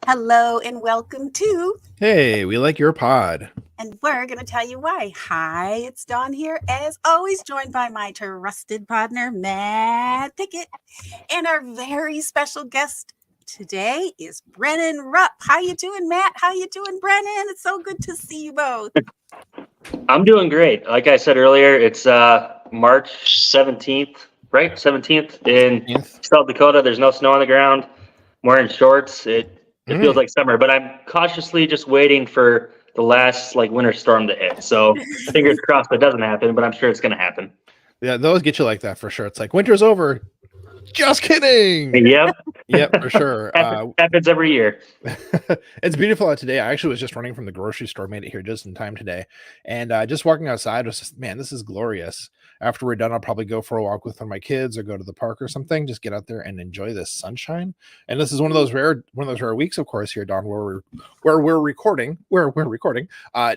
Hello and welcome to Hey, we like your pod. And we're going to tell you why. Hi, it's Dawn here, as always, joined by my trusted partner, Matt Pickett. And our very special guest today is Brennen Rupp. How you doing, Matt? How you doing, Brennen? It's so good to see you both. I'm doing great. Like I said earlier, it's March 17th, right? 17th in South Dakota. There's no snow on the ground. I'm wearing shorts. It feels like summer, but I'm cautiously just waiting for the last winter storm to hit. So fingers crossed that doesn't happen, but I'm sure it's going to happen. Yeah, those get you like that for sure. It's like winter's over. Just kidding. Yep, for sure. Happens every year. It's beautiful out today. I actually was just running from the grocery store, made it here just in time today, and just walking outside was just, man, this is glorious. After we're done, I'll probably go for a walk with one of my kids or go to the park or something. Just get out there and enjoy this sunshine. And this is one of those rare weeks, of course, here, Dawn, where we're recording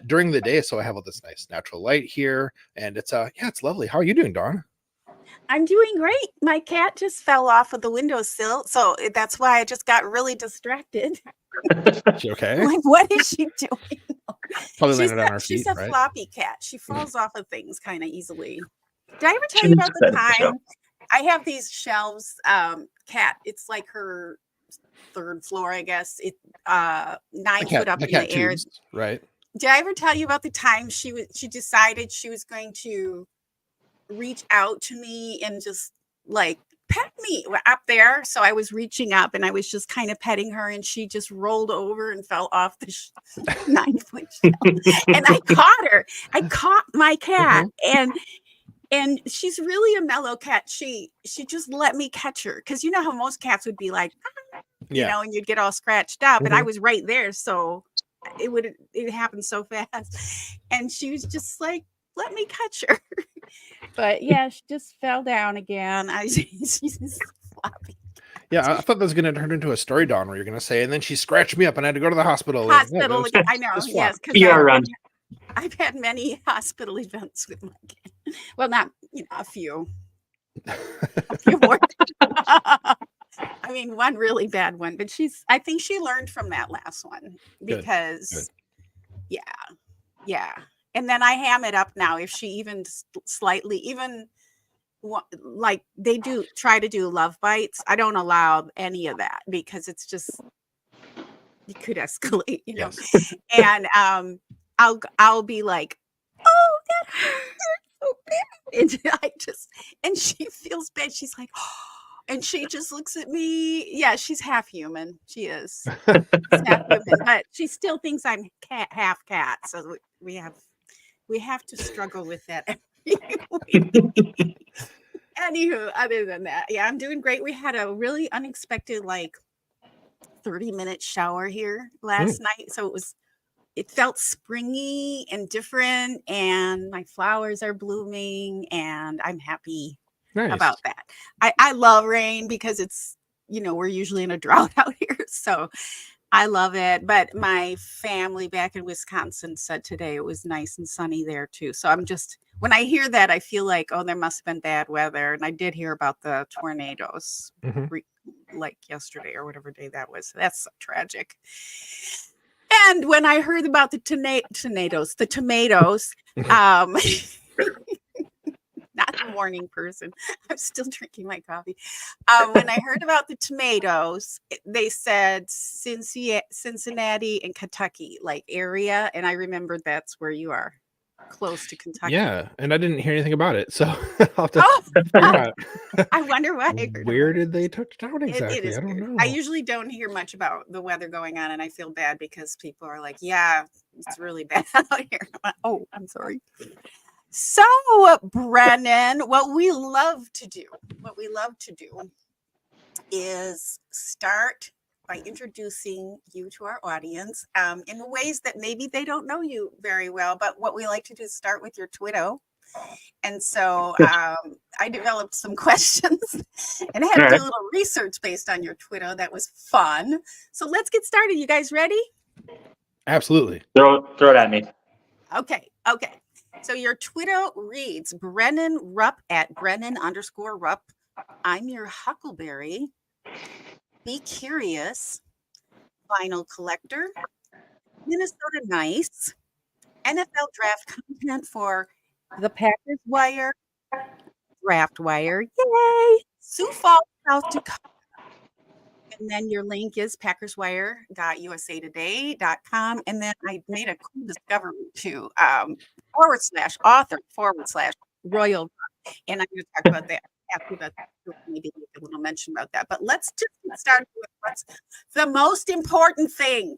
during the day. So I have all this nice natural light here, and it's it's lovely. How are you doing, Dawn? I'm doing great. My cat just fell off of the windowsill, so that's why I just got really distracted. She okay? Like, what is she doing? Probably landed on her feet. She's a right? floppy cat. She falls off of things kind of easily. Did I ever tell you about the time I have these shelves? Cat, it's like her third floor, I guess. It 9 foot up in the air. Right. Did I ever tell you about the time she decided she was going to reach out to me and just like pet me up there? So I was reaching up and I was just kind of petting her, and she just rolled over and fell off the 9 foot shelf. And I caught her. I caught my cat, and she's really a mellow cat. She just let me catch her, because you know how most cats would be like, you know, and you'd get all scratched up, and I was right there, so it happened so fast, and she was just like, let me catch her. But yeah, she just fell down again. She's floppy. Yeah, I thought that was going to turn into a story, Dawn, where you're going to say, and then she scratched me up and I had to go to the hospital. Again. I know, yes. I've had many hospital events with my kid. Well, not, a few. A few more. I mean, one really bad one, but I think she learned from that last one, because yeah. And then I ham it up now. If she even slightly, like they do try to do love bites, I don't allow any of that, because it's just, it could escalate, you know. And I'll be like, oh, that hurts so bad. And she feels bad. She's like, oh, and she just looks at me. Yeah, she's half human. She is. She's half human, but she still thinks I'm half cat. So we have to struggle with that. Anywho, other than that, I'm doing great. We had a really unexpected 30-minute shower here last night. So it felt springy and different, and my flowers are blooming, and I'm happy about that. I love rain, because it's, we're usually in a drought out here. So I love it. But my family back in Wisconsin said today it was nice and sunny there too. So when I hear that, I feel like, oh, there must have been bad weather. And I did hear about the tornadoes like yesterday or whatever day that was. That's so tragic. And when I heard about the tomatoes, not the morning person, I'm still drinking my coffee. When I heard about the tomatoes, they said Cincinnati and Kentucky area, and I remembered that's where you are, close to Kentucky. Yeah, and I didn't hear anything about it, so I'll have to figure out. I wonder why. Where did they touch down exactly? I don't know. I usually don't hear much about the weather going on, and I feel bad because people are like, yeah, it's really bad out here. Oh, I'm sorry. So, Brennen, what we love to do is start by introducing you to our audience in ways that maybe they don't know you very well. But what we like to do is start with your Twitter. And so I developed some questions and I had to do a little research based on your Twitter. That was fun. So let's get started. You guys ready? Absolutely. Throw it at me. Okay. So your Twitter reads Brennen Rupp at Brennen_Rupp. I'm your huckleberry. Be curious. Vinyl collector. Minnesota nice. NFL draft content for the Packers Wire. Draft Wire. Yay. Sioux Falls, South Dakota. And then your link is packerswire.usatoday.com. And then I made a cool discovery too. /author/Royal. And I'm going to talk about that after that. Maybe make a little mention about that. But let's just get started with what's the most important thing.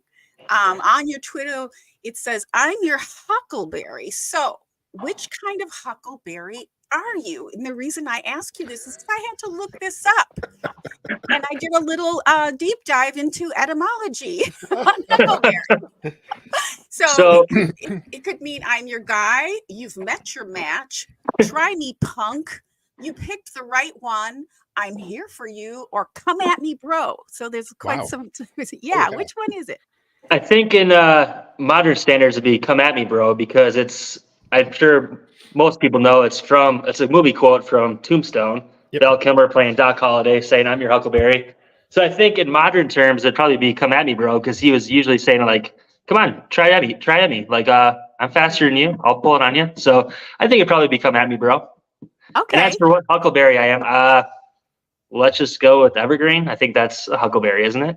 On your Twitter, it says, I'm your huckleberry. So which kind of huckleberry are you? And the reason I ask you this is I had to look this up. And I did a little deep dive into etymology on huckleberry. So it could mean I'm your guy, you've met your match, try me punk, you picked the right one, I'm here for you, or come at me, bro. So there's quite some. Yeah, okay. Which one is it? I think in modern standards it'd be come at me, bro, because I'm sure most people know it's a movie quote from Tombstone. Yep. Val Kilmer playing Doc Holliday saying, I'm your huckleberry. So I think in modern terms, it'd probably be come at me, bro, because he was usually saying like, come on, try at me. Like, I'm faster than you. I'll pull it on you. So I think it'd probably be come at me, bro. Okay. And as for what huckleberry I am, let's just go with evergreen. I think that's a huckleberry, isn't it?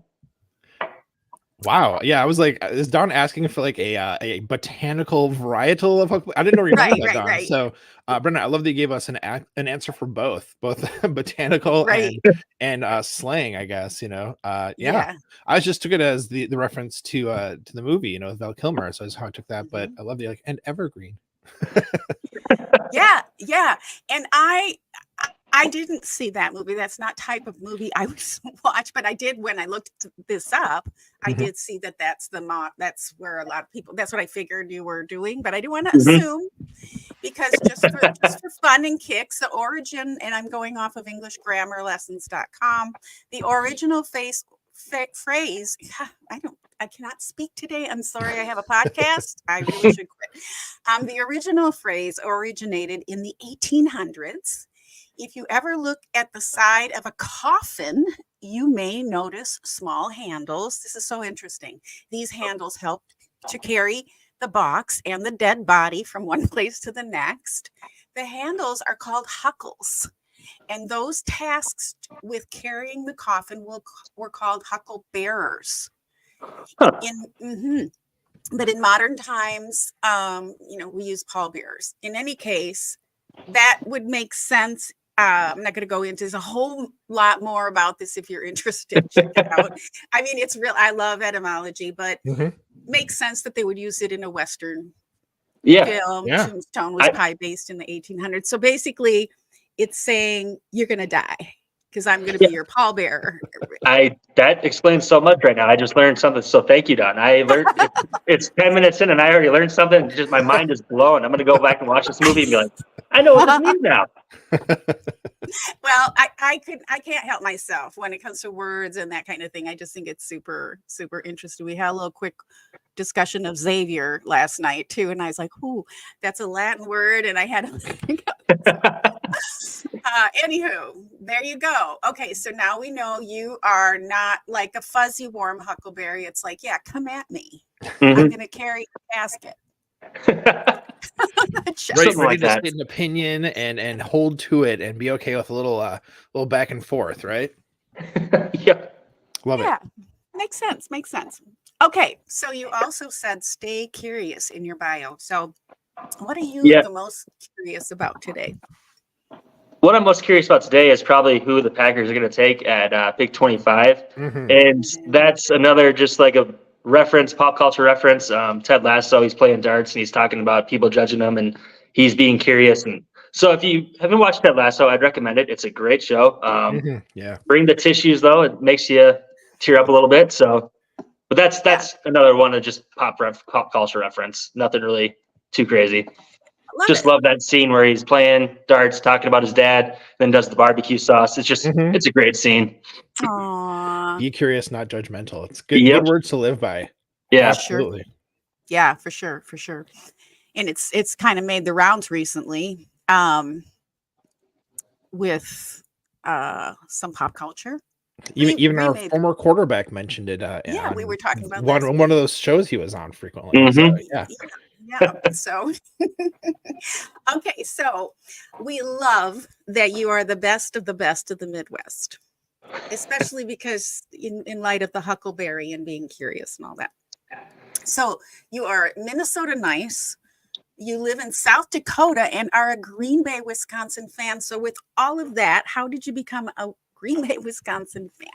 Wow. Yeah, I was like, is Don asking for like a botanical varietal of huckleberry? I didn't know you meant that, Don. Right. So, Brennan, I love that you gave us an answer for both botanical and slang, I guess. Yeah. I just took it as the reference to the movie, with Val Kilmer. So that's how I took that. But I love the and evergreen. Yeah. And I didn't see that movie. That's not type of movie I would watch, but I did when I looked this up. I did see that that's where a lot of people. That's what I figured you were doing, but I didn't want to assume because just for fun and kicks, the origin, and I'm going off of EnglishGrammarLessons.com. The original phrase. I cannot speak today. I'm sorry. I have a podcast. I really should quit. The original phrase originated in the 1800s. If you ever look at the side of a coffin, you may notice small handles. This is so interesting. These handles help to carry the box and the dead body from one place to the next. The handles are called huckles, and those tasked with carrying the coffin were called huckle bearers. But in modern times, we use pallbearers. In any case, that would make sense. I'm not going to go into there's a whole lot more about this if you're interested. Check it out. I mean, it's real. I love etymology, but makes sense that they would use it in a Western film. Yeah. Tombstone was probably based in the 1800s. So basically, it's saying you're going to die because I'm going to be your pallbearer. That explains so much right now. I just learned something. So thank you, Don. I learned it's 10 minutes in and I already learned something. Just my mind is blown. I'm going to go back and watch this movie and be like, I know what this means now. Well, I can't help myself when it comes to words and that kind of thing. I just think it's super, super interesting. We had a little quick discussion of Xavier last night too. And I was like, ooh, that's a Latin word. And I had anywho, there you go. Okay, so now we know you are not like a fuzzy warm huckleberry. It's like, yeah, come at me. I'm going to carry the casket. Ready like to state an opinion and hold to it and be okay with a little back and forth, right? Love it. Yeah, makes sense. Okay, so you also said stay curious in your bio. So what are you the most curious about today? What I'm most curious about today is probably who the Packers are going to take at pick 25. And that's another just like a reference, pop culture reference. Ted Lasso, he's playing darts and he's talking about people judging him and he's being curious. And so if you haven't watched Ted Lasso, I'd recommend it. It's a great show. Bring the tissues though. It makes you tear up a little bit. So, but that's another one of just pop culture reference. Nothing really too crazy. Love that scene where he's playing darts, talking about his dad, then does the barbecue sauce. It's just it's a great scene. Aww. Be curious, not judgmental. It's good words to live by. Yeah, absolutely. Yeah, for sure. And it's kind of made the rounds recently with some pop culture. Even our former quarterback mentioned it. Yeah, we were talking about one of those shows he was on frequently. Mm-hmm. So, yeah. So okay, so we love that you are the best of the Midwest, especially because in light of the Huckleberry and being curious and all that. So you are Minnesota nice. You live in South Dakota and are a Green Bay, Wisconsin fan. So with all of that, how did you become a Green Bay, Wisconsin fan?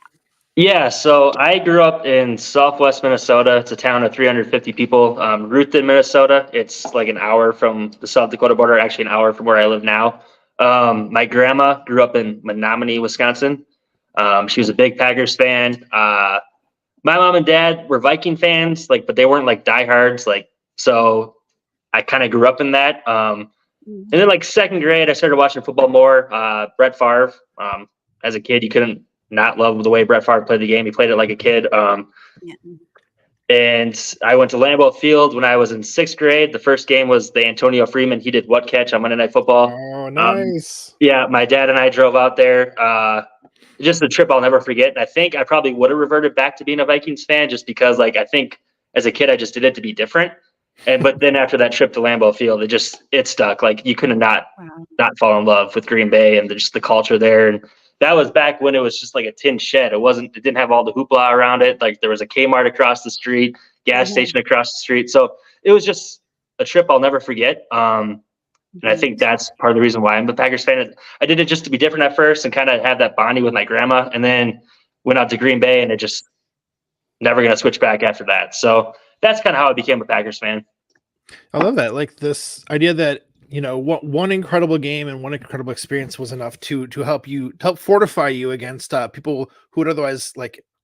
Yeah, so I grew up in Southwest Minnesota. It's a town of 350 people. Ruthven, Minnesota. It's like an hour from the South Dakota border, actually an hour from where I live now. My grandma grew up in Menominee, Wisconsin. She was a big Packers fan. My mom and dad were Viking fans, but they weren't like diehards. So I kind of grew up in that. And then second grade, I started watching football more. Brett Favre. As a kid, you couldn't not love the way Brett Favre played the game. He played it like a kid. And I went to Lambeau Field when I was in sixth grade. The first game was the Antonio Freeman. He did what catch on Monday Night Football. Oh, nice. Yeah, my dad and I drove out there. Just a trip I'll never forget. And I think I probably would have reverted back to being a Vikings fan just because, I think as a kid, I just did it to be different. But then after that trip to Lambeau Field, it stuck. You couldn't not fall in love with Green Bay and just the culture there. And that was back when it was just like a tin shed. It didn't have all the hoopla around it. There was a Kmart across the street, gas station across the street. So it was just a trip I'll never forget. And I think that's part of the reason why I'm a Packers fan. I did it just to be different at first and kind of have that bonding with my grandma, and then went out to Green Bay, and it just never going to switch back after that. So that's kind of how I became a Packers fan. I love that. This idea that, one incredible game and one incredible experience was enough to help fortify you against people who would otherwise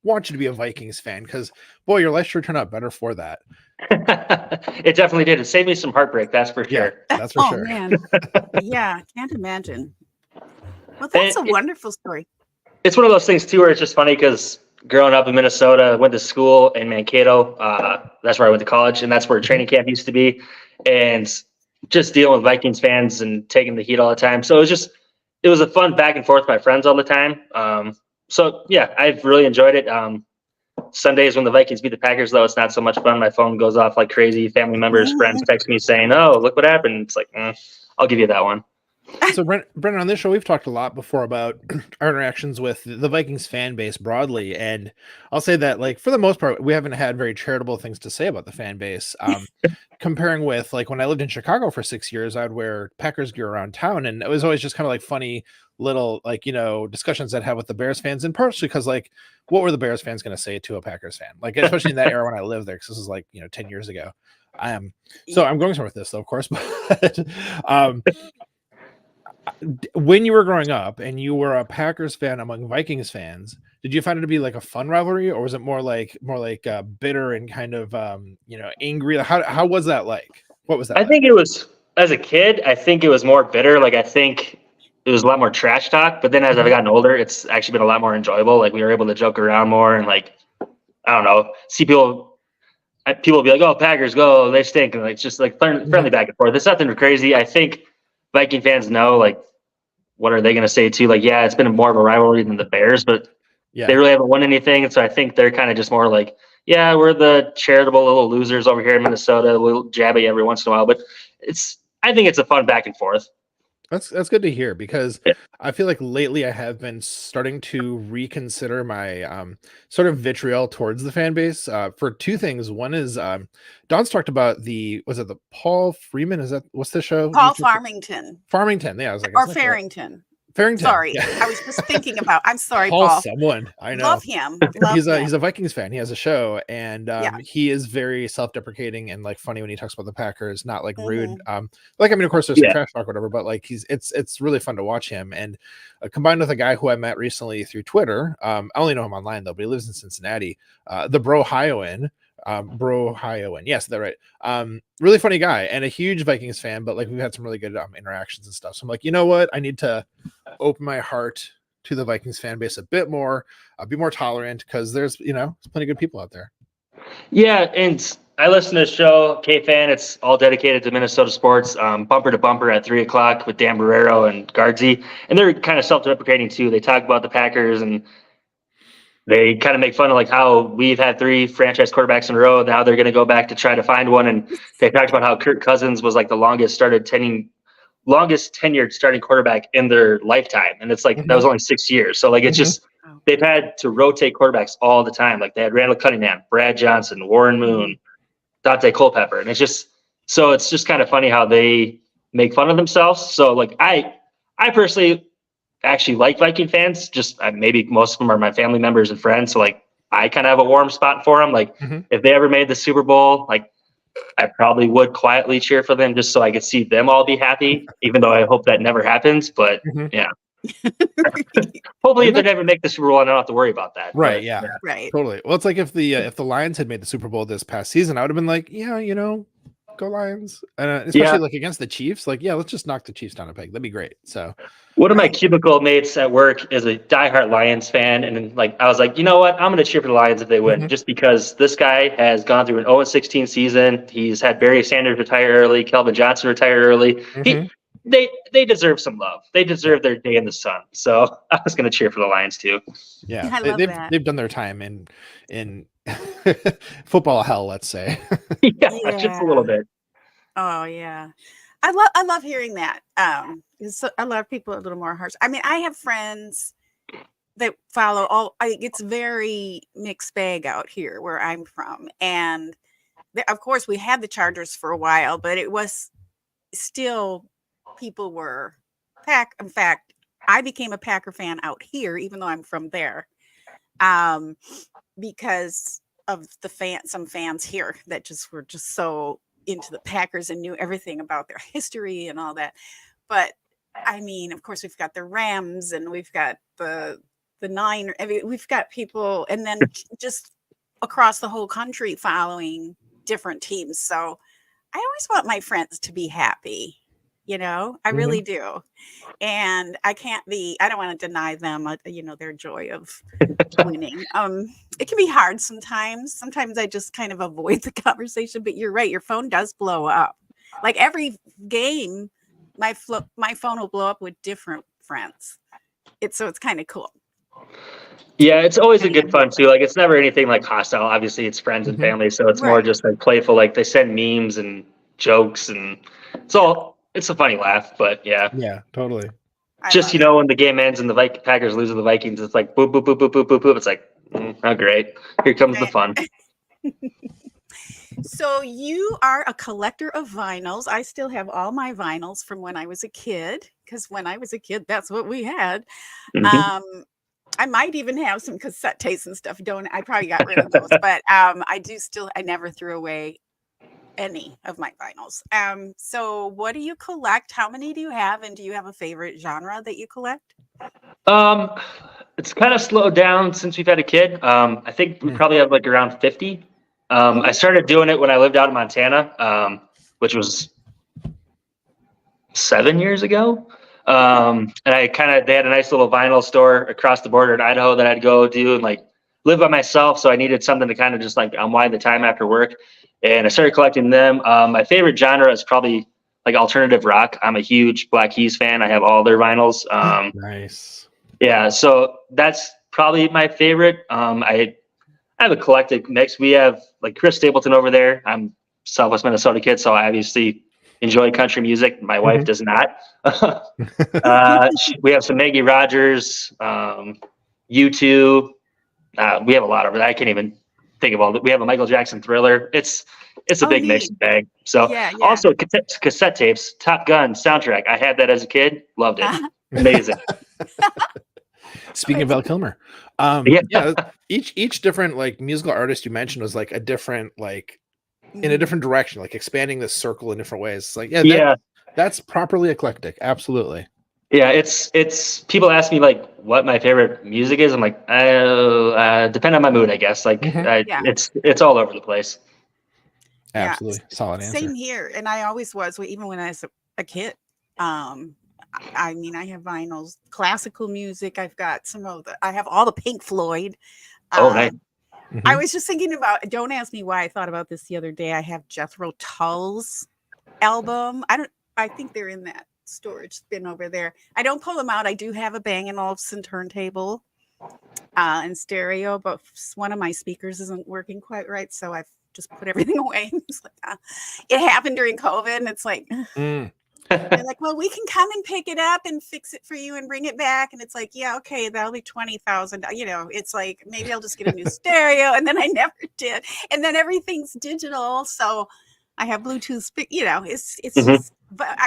want you to be a Vikings fan, because boy, your life sure turned out better for that. It definitely did. It saved me some heartbreak, that's for sure. Yeah, that's for sure. Man. Yeah, can't imagine. Well, that's a wonderful story. It's one of those things too where it's just funny because growing up in Minnesota, went to school in Mankato. That's where I went to college, and that's where training camp used to be. And just dealing with Vikings fans and taking the heat all the time. So it was a fun back and forth with my friends all the time. So yeah, I've really enjoyed it. Sundays when the Vikings beat the Packers, though, it's not so much fun. My phone goes off like crazy. Family members, friends text me saying, "Oh, look what happened." It's I'll give you that one. So, Brennen, on this show, we've talked a lot before about our interactions with the Vikings fan base broadly. And I'll say that, for the most part, we haven't had very charitable things to say about the fan base. Comparing with, when I lived in Chicago for 6 years, I'd wear Packers gear around town. And it was always just kind of funny little, discussions I'd have with the Bears fans. And partially because, what were the Bears fans going to say to a Packers fan? Especially in that era when I lived there, because this was 10 years ago. So I'm going somewhere with this, though, of course. But when you were growing up and you were a Packers fan among Vikings fans, did you find it to be a fun rivalry, or was it more like bitter and kind of angry? How was that like? What was that? I think it was, as a kid, I think it was more bitter. I think it was a lot more trash talk. But then as I've gotten older, it's actually been a lot more enjoyable. We were able to joke around more and I don't know, see people be like, "Oh, Packers go, they stink," and it's just friendly back and forth. It's nothing crazy. I think Viking fans know what are they going to say too? Yeah, it's been more of a rivalry than the Bears, but they really haven't won anything. And so I think they're kind of just more yeah, we're the charitable little losers over here in Minnesota. We'll jab at you every once in a while, but I think it's a fun back and forth. That's good to hear, because I feel like lately I have been starting to reconsider my sort of vitriol towards the fan base for two things. One is Don's talked about was it the Paul Freeman? What's the show? Paul Farmington. Farmington, yeah. I was or Farrington. Farrington. Sorry, Yeah. I was just thinking about. I'm sorry, Call Paul. someone. I know. Love him. Love he's him. a Vikings fan. He has a show, and Yeah. he is very self-deprecating and like funny when he talks about the Packers. Not like rude. Mhm. Like I mean, of course, there's some trash talk, or whatever. But like it's really fun to watch him. And combined with a guy who I met recently through Twitter. I only know him online though, but he lives in Cincinnati. The Brohioan. Yes, that's right. Really funny guy and a huge Vikings fan, but like we've had some really good interactions and stuff. So I'm like, you know what? I need to open my heart to the Vikings fan base a bit more, be more tolerant, because there's plenty of good people out there. Yeah, and I listen to the show, K-Fan. It's all dedicated to Minnesota sports, bumper to bumper at 3 o'clock with Dan Barrero and Guardsy. And they're kind of self-deprecating too. They talk about the Packers and they kind of make fun of like how we've had 3 franchise quarterbacks in a row. Now they're going to go back to try to find one. And they talked about how Kirk Cousins was like the longest tenured starting quarterback in their lifetime. And it's like, that was only 6 years. So like, it's just, they've had to rotate quarterbacks all the time. Like they had Randall Cunningham, Brad Johnson, Warren Moon, Dante Culpepper. And it's just kind of funny how they make fun of themselves. So like, I personally actually like Viking fans. Just maybe most of them are my family members and friends. So like, I kind of have a warm spot for them. Like if they ever made the Super Bowl, like I probably would quietly cheer for them just so I could see them all be happy, even though I hope that never happens. But yeah, hopefully if they never make the Super Bowl, I don't have to worry about that. Right. But, yeah. Right. Totally. Well, it's like if the Lions had made the Super Bowl this past season, I would have been like, yeah, go Lions. And especially like against the Chiefs, like, yeah, let's just knock the Chiefs down a peg. That'd be great. So one of my cubicle mates at work is a diehard Lions fan. And like, I was like, you know what? I'm going to cheer for the Lions if they win, just because this guy has gone through an 0-16 season. He's had Barry Sanders retire early, Kelvin Johnson retire early. They deserve some love. They deserve their day in the sun. So I was going to cheer for the Lions too. Yeah, they've done their time in football hell, let's say. yeah, just a little bit. Oh yeah, I love hearing that. A lot of people are a little more harsh. I mean, I have friends that follow all. It's very mixed bag out here where I'm from, and of course we had the Chargers for a while, but it was still people were Pack. In fact, I became a Packer fan out here, even though I'm from there, because of some fans here that were just so into the Packers and knew everything about their history and all that. But I mean, of course, we've got the Rams and we've got the Niners. I mean, we've got people, and then just across the whole country following different teams. So I always want my friends to be happy. I really do. And I don't want to deny them, their joy of winning. It can be hard sometimes. Sometimes I just kind of avoid the conversation, but you're right. Your phone does blow up. Like every game, my phone will blow up with different friends. It's kind of cool. Yeah, it's always a good fun too. Like it's never anything like hostile. Obviously it's friends and family. So it's more just like playful. Like they send memes and jokes and it's a funny laugh, but yeah. Yeah, totally. Just, when the game ends and the Packers lose to the Vikings, it's like, boop, boop, boop, boop, boop, boop, boop. It's like, oh, great. Here comes the fun. So you are a collector of vinyls. I still have all my vinyls from when I was a kid, because when I was a kid, that's what we had. I might even have some cassette tapes and stuff. I probably got rid of those, but I never threw away any of my vinyls. So what do you collect? How many do you have? And do you have a favorite genre that you collect? It's kind of slowed down since we've had a kid. I think we probably have like around 50. I started doing it when I lived out in Montana, which was 7 years ago. And they had a nice little vinyl store across the border in Idaho that I'd go do and like live by myself. So I needed something to kind of just like unwind the time after work. And I started collecting them. My favorite genre is probably like alternative rock. I'm a huge Black Keys fan. I have all their vinyls. Nice. Yeah, so that's probably my favorite. I have a collected mix. We have like Chris Stapleton over there. I'm Southwest Minnesota kid, so I obviously enjoy country music. My wife does not. We have some Maggie Rogers, U2. We have a lot of it. I can't even think of all that. We have a Michael Jackson Thriller. It's a big mixed bag. So also cassette tapes, Top Gun soundtrack. I had that as a kid. Loved it. Amazing. Speaking of Val Kilmer, each different like musical artist you mentioned was like a different like in a different direction, like expanding this circle in different ways. It's like that's properly eclectic. Absolutely. Yeah, it's people ask me like what my favorite music is. I'm like, depend on my mood, I guess. Like it's all over the place. Absolutely. Solid answer. Same here. And I always was, even when I was a kid. I mean, I have vinyls, classical music. I've got I have all the Pink Floyd. Nice. I was just thinking about, don't ask me why I thought about this the other day. I have Jethro Tull's album. I think they're in that storage bin over there. I don't pull them out. I do have a Bang & Olufsen turntable and stereo, but one of my speakers isn't working quite right. So I've just put everything away. It's like, it happened during COVID, and it's like, they're like, well, we can come and pick it up and fix it for you and bring it back. And it's like, yeah, okay, that'll be $20,000. You know, it's like, maybe I'll just get a new stereo. And then I never did. And then everything's digital. So I have Bluetooth, you know, it's just, but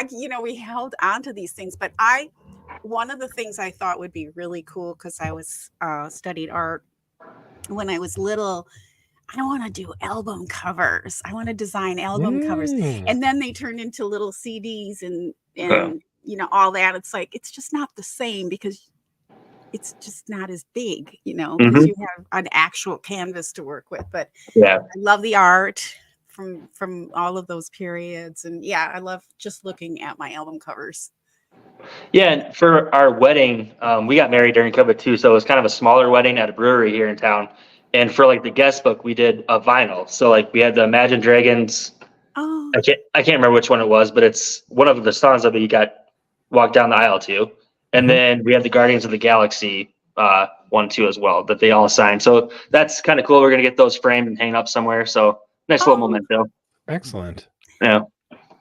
we held on to these things. But one of the things I thought would be really cool, because I was studied art when I was little, I want to do album covers. I want to design album covers. And then they turned into little CDs and all that. It's like, it's just not the same, because it's just not as big, because you have an actual canvas to work with. But I love the art from all of those periods. And I love just looking at my album covers. Yeah, and for our wedding, we got married during COVID too. So it was kind of a smaller wedding at a brewery here in town. And for like the guest book, we did a vinyl. So like we had the Imagine Dragons. Oh. I can't remember which one it was, but it's one of the songs that we got walked down the aisle to. And then we had the Guardians of the Galaxy one too as well, that they all signed. So that's kind of cool. We're gonna get those framed and hang up somewhere. So nice little memento. Excellent. Yeah.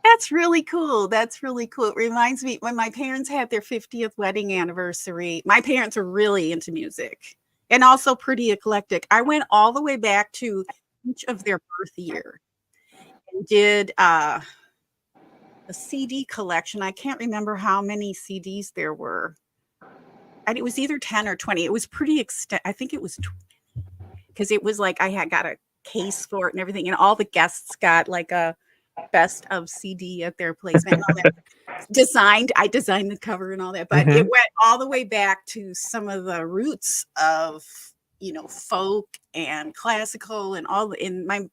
That's really cool. That's really cool. It reminds me when my parents had their 50th wedding anniversary. My parents are really into music. And also pretty eclectic. I went all the way back to each of their birth year and did a CD collection. I can't remember how many CDs there were. And it was either 10 or 20. It was pretty I think it was 20, because it was like I had got a case for it and everything. And all the guests got like a best of CD at their place. And all that. I designed the cover and all that, but it went all the way back to some of the roots of folk and classical and all. In my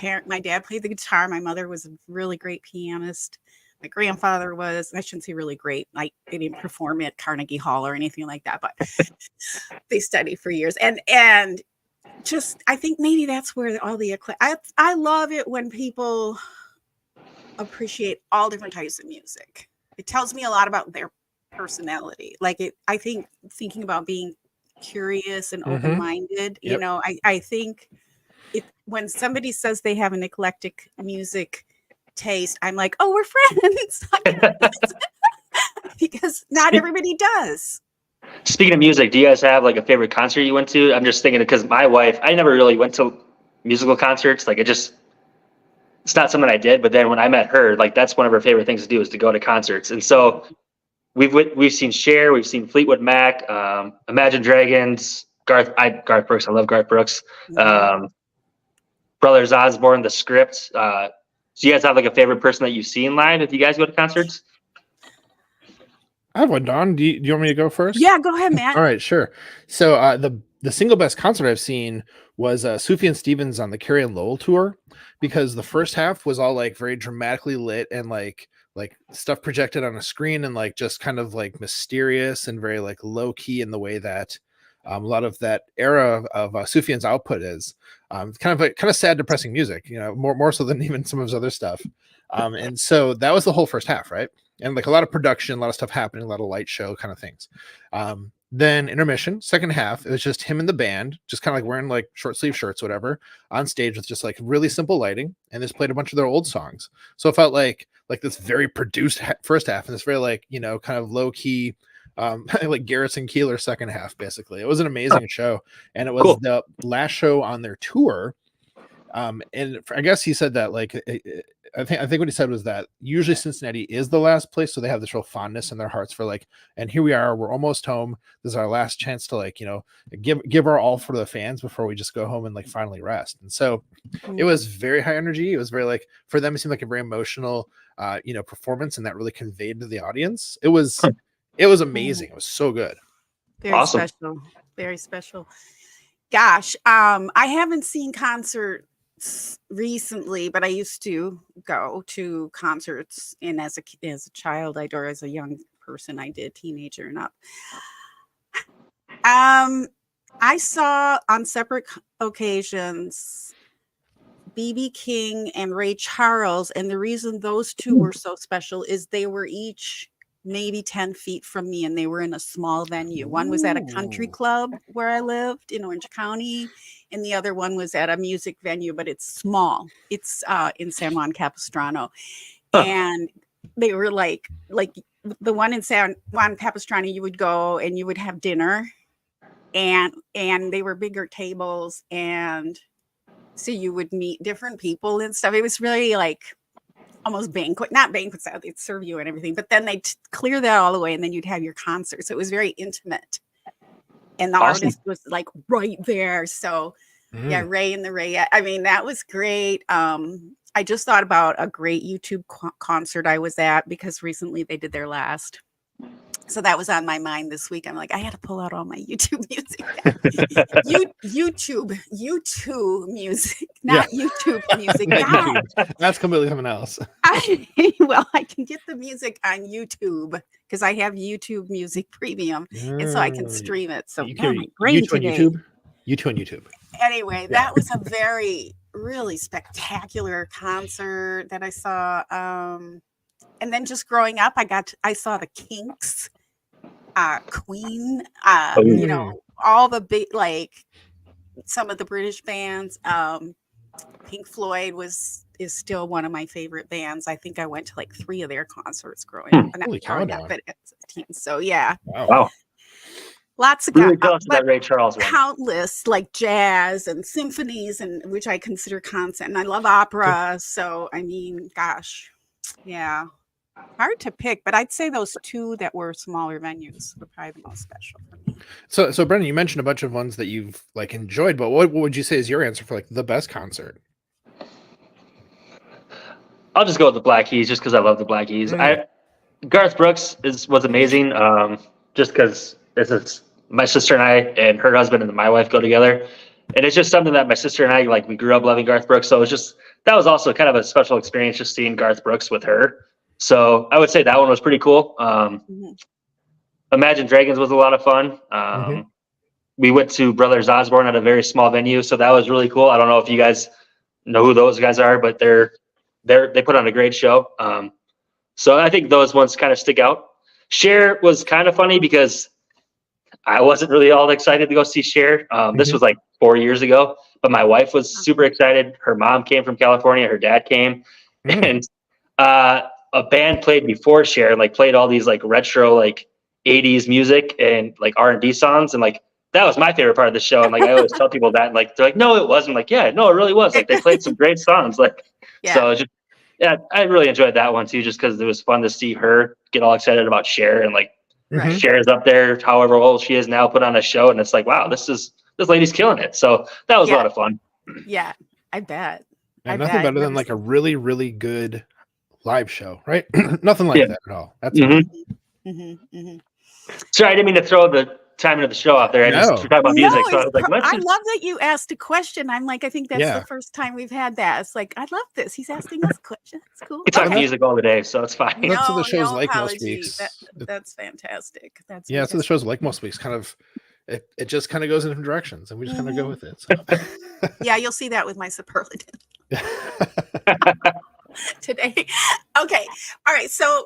dad played the guitar. My mother was a really great pianist. My grandfather was, I shouldn't say really great, like they didn't perform at Carnegie Hall or anything like that, but they studied for years. And just, I think maybe that's where all the I love it when people appreciate all different types of music. It tells me a lot about their personality. I think thinking about being curious and open-minded, I think when somebody says they have an eclectic music taste, I'm like, oh, we're friends. Because not everybody does. Speaking of music, do you guys have like a favorite concert you went to? I'm just thinking, because my wife, I never really went to musical concerts. Like it's not something I did, but then when I met her, like that's one of her favorite things to do is to go to concerts. And so we've seen Cher, we've seen Fleetwood Mac, Imagine Dragons, Garth Brooks. I love Garth Brooks. Brothers Osborne, The Script. So you guys have like a favorite person that you've seen live if you guys go to concerts? I have one, Don. Do you want me to go first? Yeah, go ahead, Matt. All right, sure. So the single best concert I've seen was Sufjan Stevens on the Carrie and Lowell tour, because the first half was all like very dramatically lit and like stuff projected on a screen and like just kind of like mysterious and very like low key in the way that a lot of that era of Sufjan's output is. Kind of sad, depressing music, more so than even some of his other stuff. And so that was the whole first half, right? And like a lot of production, a lot of stuff happening, a lot of light show kind of things. Then intermission, second half, it was just him and the band, just kind of like wearing like short sleeve shirts, whatever, on stage with just like really simple lighting, and just played a bunch of their old songs. So it felt like this very produced first half and this very like kind of low key, like Garrison Keillor second half. Basically, it was an amazing show, and it was the last show on their tour. And I guess he said that like I think what he said was that usually Cincinnati is the last place, so they have this real fondness in their hearts for like, and here we are, we're almost home. This is our last chance to like, give our all for the fans before we just go home and like finally rest. And so it was very high energy. It was very like, for them, it seemed like a very emotional, performance, and that really conveyed to the audience. It was amazing. It was so good. Very awesome. special. Very special. Gosh, I haven't seen concerts recently, but I used to go to concerts, and as a child, or as a young person, I did, teenager and up. I saw on separate occasions B.B. King and Ray Charles, and the reason those two were so special is they were each maybe 10 feet from me, and they were in a small venue. One was at a country club where I lived in Orange County, and the other one was at a music venue, but it's small. It's in San Juan Capistrano. And they were like the one in San Juan Capistrano, you would go and you would have dinner, and they were bigger tables, and so you would meet different people and stuff. It was really like almost not banquets, they'd serve you and everything, but then they'd clear that all away, and then you'd have your concert. So it was very intimate, and the artist was like right there. So yeah, Ray and the Ray. I mean, that was great. I just thought about a great YouTube concert I was at, because recently they did their last. So that was on my mind this week. I'm like, I had to pull out all my YouTube music. YouTube music, not YouTube music. That's completely something else. I can get the music on YouTube because I have YouTube Music Premium, and so I can stream it. So YouTube on YouTube. Anyway, that was a very, really spectacular concert that I saw. And then just growing up, I saw the Kinks, Queen, all the big, like some of the British bands. Pink Floyd is still one of my favorite bands. I think I went to like 3 of their concerts growing up. Holy cow! So yeah. Wow. Lots of really close to that Ray Charles one. Countless like jazz and symphonies, and which I consider concert. And I love opera. So I mean, gosh, yeah. Hard to pick, but I'd say those 2 that were smaller venues were probably the most special for me. So Brennen, you mentioned a bunch of ones that you've like enjoyed, but what would you say is your answer for like the best concert? I'll just go with the Black Keys, just because I love the Black Keys. Garth Brooks was amazing, just because it's my sister and I and her husband and my wife go together, and it's just something that my sister and I we grew up loving Garth Brooks. So that was also kind of a special experience, just seeing Garth Brooks with her. So I would say that one was pretty cool. Imagine Dragons was a lot of fun. We went to Brothers Osborne at a very small venue, so that was really cool. I don't know if you guys know who those guys are, but they put on a great show. So I think those ones kind of stick out. Cher was kind of funny because I wasn't really all excited to go see Cher. This was like 4 years ago, but my wife was super excited. Her mom came from California. Her dad came, and a band played before Cher, played all these retro 80s music and R&B songs, and that was my favorite part of the show. And I always tell people that, and they're like, no, it wasn't. Yeah, no, it really was. They played some great songs. So I really enjoyed that one too, just because it was fun to see her get all excited about Cher, and Cher is up there, however old she is now, put on a show, and it's wow, this lady's killing it. So that was a lot of fun. Yeah, I bet. And nothing better than a really, really good live show, right? Nothing like that at all. That's Sorry, I didn't mean to throw the time into the show out there. I just talking about music. So I was I love that you asked a question. I'm I think that's the first time we've had that. It's I love this. He's asking us questions. It's cool. We talk music all the day, so it's fine. That's what the show's most weeks. That's fantastic. That's that's what the show's most weeks. Kind of, it just kind of goes in different directions, and we just kind of go with it. So. Yeah, you'll see that with my superlative. Today. Okay. All right. So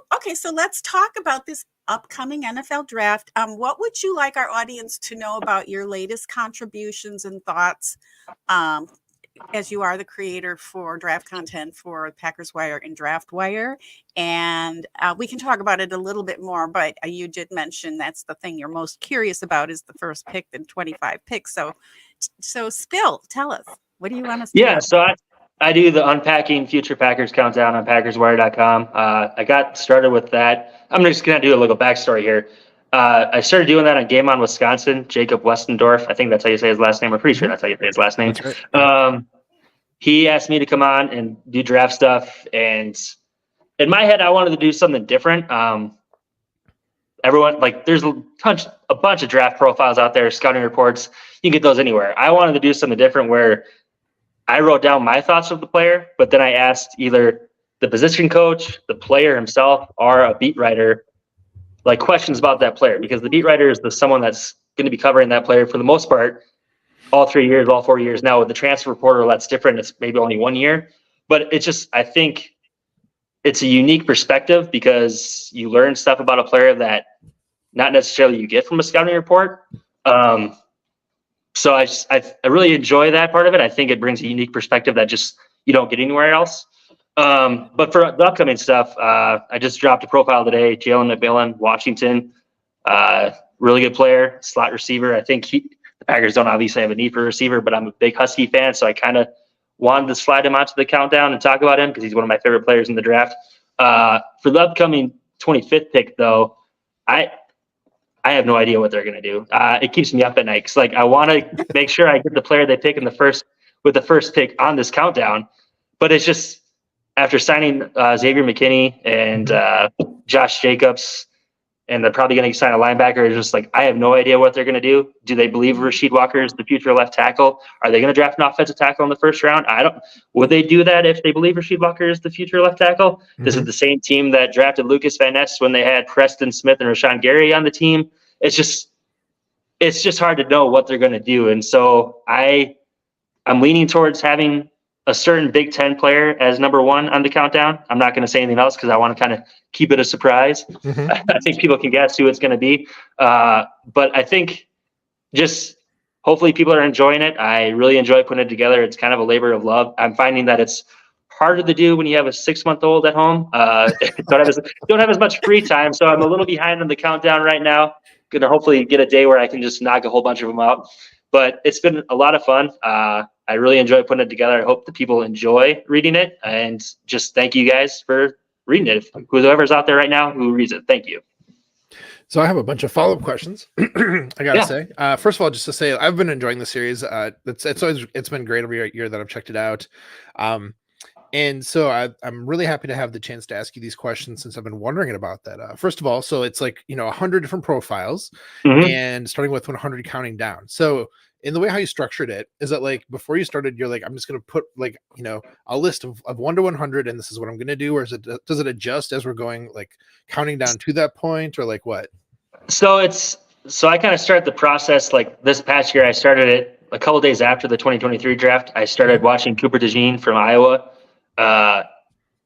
let's talk about this upcoming NFL draft. What would you like our audience to know about your latest contributions and thoughts, as you are the creator for draft content for Packers Wire and Draft Wire? And we can talk about it a little bit more, but you did mention that's the thing you're most curious about is the first pick and 25 picks. So tell us, what do you want us to know? So I do the Unpacking Future Packers Countdown on PackersWire.com. I got started with that. I'm just going to do a little backstory here. I started doing that on Game On Wisconsin. Jacob Westendorf, I think that's how you say his last name. I'm pretty sure that's how you say his last name. That's right. He asked me to come on and do draft stuff. And in my head, I wanted to do something different. Everyone, like, there's a bunch of draft profiles out there, scouting reports. You can get those anywhere. I wanted to do something different where I wrote down my thoughts of the player, but then I asked either the position coach, the player himself, or a beat writer, like, questions about that player, because the beat writer is someone that's going to be covering that player for the most part all 3 years, all 4 years. Now with the transfer reporter, that's different. It's maybe only 1 year, but it's just, I think it's a unique perspective because you learn stuff about a player that not necessarily you get from a scouting report. So I really enjoy that part of it. I think it brings a unique perspective that just you don't get anywhere else. But for the upcoming stuff, I just dropped a profile today. Jalen McMillan, Washington, really good player, slot receiver. I think the Packers don't obviously have a need for a receiver, but I'm a big Husky fan, so I kind of wanted to slide him onto the countdown and talk about him because he's one of my favorite players in the draft. For the upcoming 25th pick, though, I have no idea what they're going to do. It keeps me up at night because, like, I want to make sure I get the player they pick with the first pick on this countdown. But it's just after signing Xavier McKinney and Josh Jacobs, and they're probably going to sign a linebacker. It's just like, I have no idea what they're going to do. Do they believe Rasheed Walker is the future left tackle? Are they going to draft an offensive tackle in the first round? Would they do that if they believe Rasheed Walker is the future left tackle? Mm-hmm. This is the same team that drafted Lucas Van Ness when they had Preston Smith and Rashawn Gary on the team. It's just hard to know what they're going to do. And so I'm leaning towards having a certain Big Ten player as number 1 on the countdown. I'm not going to say anything else because I want to kind of keep it a surprise. Mm-hmm. I think people can guess who it's going to be. But I think just hopefully people are enjoying it. I really enjoy putting it together. It's kind of a labor of love. I'm finding that it's harder to do when you have a 6-month-old at home. Don't have as much free time. So I'm a little behind on the countdown right now. Going to hopefully get a day where I can just knock a whole bunch of them out. But it's been a lot of fun. I really enjoy putting it together. I hope that people enjoy reading it, and just thank you guys for reading it. Whoever's out there right now who reads it, thank you. So I have a bunch of follow-up questions. I gotta say, first of all, just to say, I've been enjoying the series. It's been great every year that I've checked it out. And so I'm really happy to have the chance to ask you these questions since I've been wondering about that. First of all, so it's like, 100 different profiles, mm-hmm. and starting with 100 counting down. So in the way how you structured it, is that like before you started, you're like, I'm just going to put like, a list of 1 to 100 and this is what I'm going to do? Or does it adjust as we're going, like counting down to that point, or like what? So I kind of start the process like this past year. I started it a couple of days after the 2023 draft. I started watching Cooper DeJean from Iowa.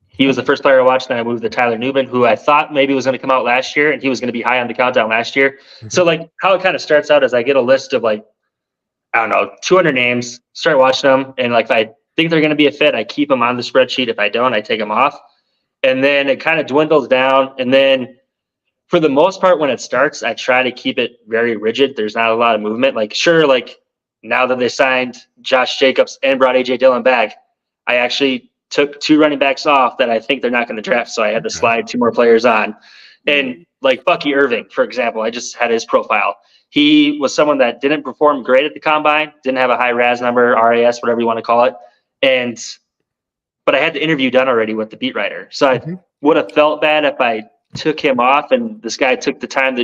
He was the first player I watched. Then I moved to Tyler Newman, who I thought maybe was going to come out last year, and he was going to be high on the countdown last year. Mm-hmm. So like how it kind of starts out is I get a list of like, I don't know, 200 names, start watching them. And like, if I think they're going to be a fit, I keep them on the spreadsheet. If I don't, I take them off. And then it kind of dwindles down. And then for the most part, when it starts, I try to keep it very rigid. There's not a lot of movement. Like, sure, like now that they signed Josh Jacobs and brought AJ Dillon back, I actually took 2 running backs off that I think they're not going to draft. So I had to slide 2 more players on. And like Bucky Irving, for example, I just had his profile. He was someone that didn't perform great at the combine, didn't have a high RAS number, RAS, whatever you want to call it. But I had the interview done already with the beat writer. So I would have felt bad if I took him off and this guy took the time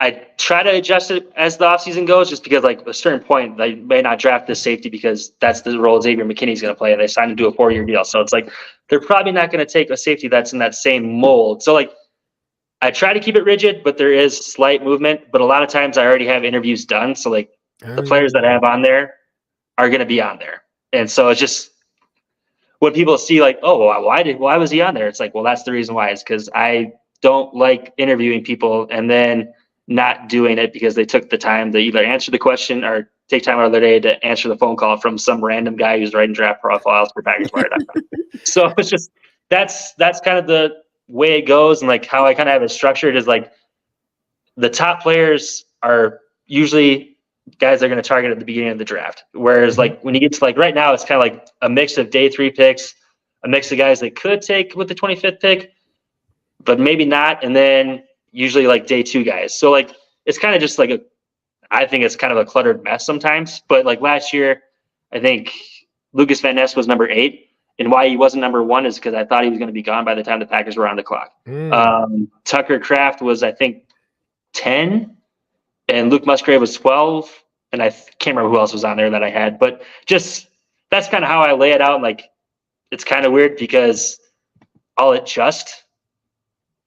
I try to adjust it as the offseason goes, just because like a certain point they may not draft this safety because that's the role Xavier McKinney's going to play, and they signed him to a 4-year deal. So it's like they're probably not going to take a safety that's in that same mold. So like I try to keep it rigid, but there is slight movement. But a lot of times I already have interviews done. So like the players that I have on there are going to be on there. And so it's just when people see like, oh, well, why was he on there? It's like, well, that's the reason why. It's because I don't like interviewing people and then not doing it because they took the time to either answer the question or take time out of their day to answer the phone call from some random guy who's writing draft profiles for PackersWire.com. So it's just that's kind of the way it goes, and like how I kind of have it structured is like the top players are usually guys they're going to target at the beginning of the draft. Whereas like when you get to like right now, it's kind of like a mix of day 3 picks, a mix of guys they could take with the 25th pick, but maybe not. And then usually like day 2 guys. So like, it's kind of just like I think it's kind of a cluttered mess sometimes. But like last year, I think Lucas Van Ness was number 8. And why he wasn't number 1 is because I thought he was going to be gone by the time the Packers were on the clock. Tucker Kraft was, I think, 10. And Luke Musgrave was 12. And I can't remember who else was on there that I had. But just that's kind of how I lay it out. Like, it's kind of weird because I'll adjust.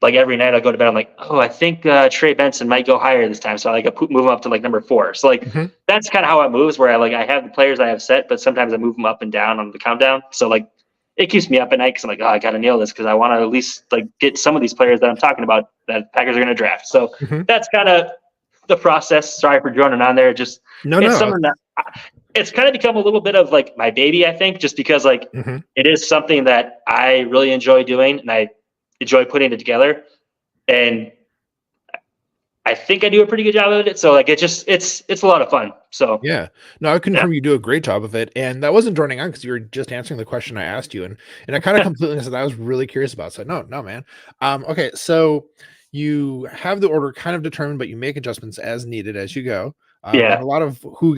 Like every night I'll go to bed, I'm like, oh, I think Trey Benson might go higher this time. So I like move him up to like number 4. So like that's kind of how it moves, where I have the players I have set, but sometimes I move them up and down on the countdown. So like it keeps me up at night because I'm like, oh, I got to nail this because I want to at least like get some of these players that I'm talking about that Packers are going to draft. So that's kind of the process. Sorry for droning on there. Just something that it's kind of become a little bit of like my baby, I think, just because like it is something that I really enjoy doing and I enjoy putting it together, and I think I do a pretty good job of it. So like it's a lot of fun. So yeah, no, I confirm you do a great job of it, and that wasn't droning on because you were just answering the question I asked you, and I kind of completely said I was really curious about. So no, man. Okay, so you have the order kind of determined, but you make adjustments as needed as you go. And a lot of who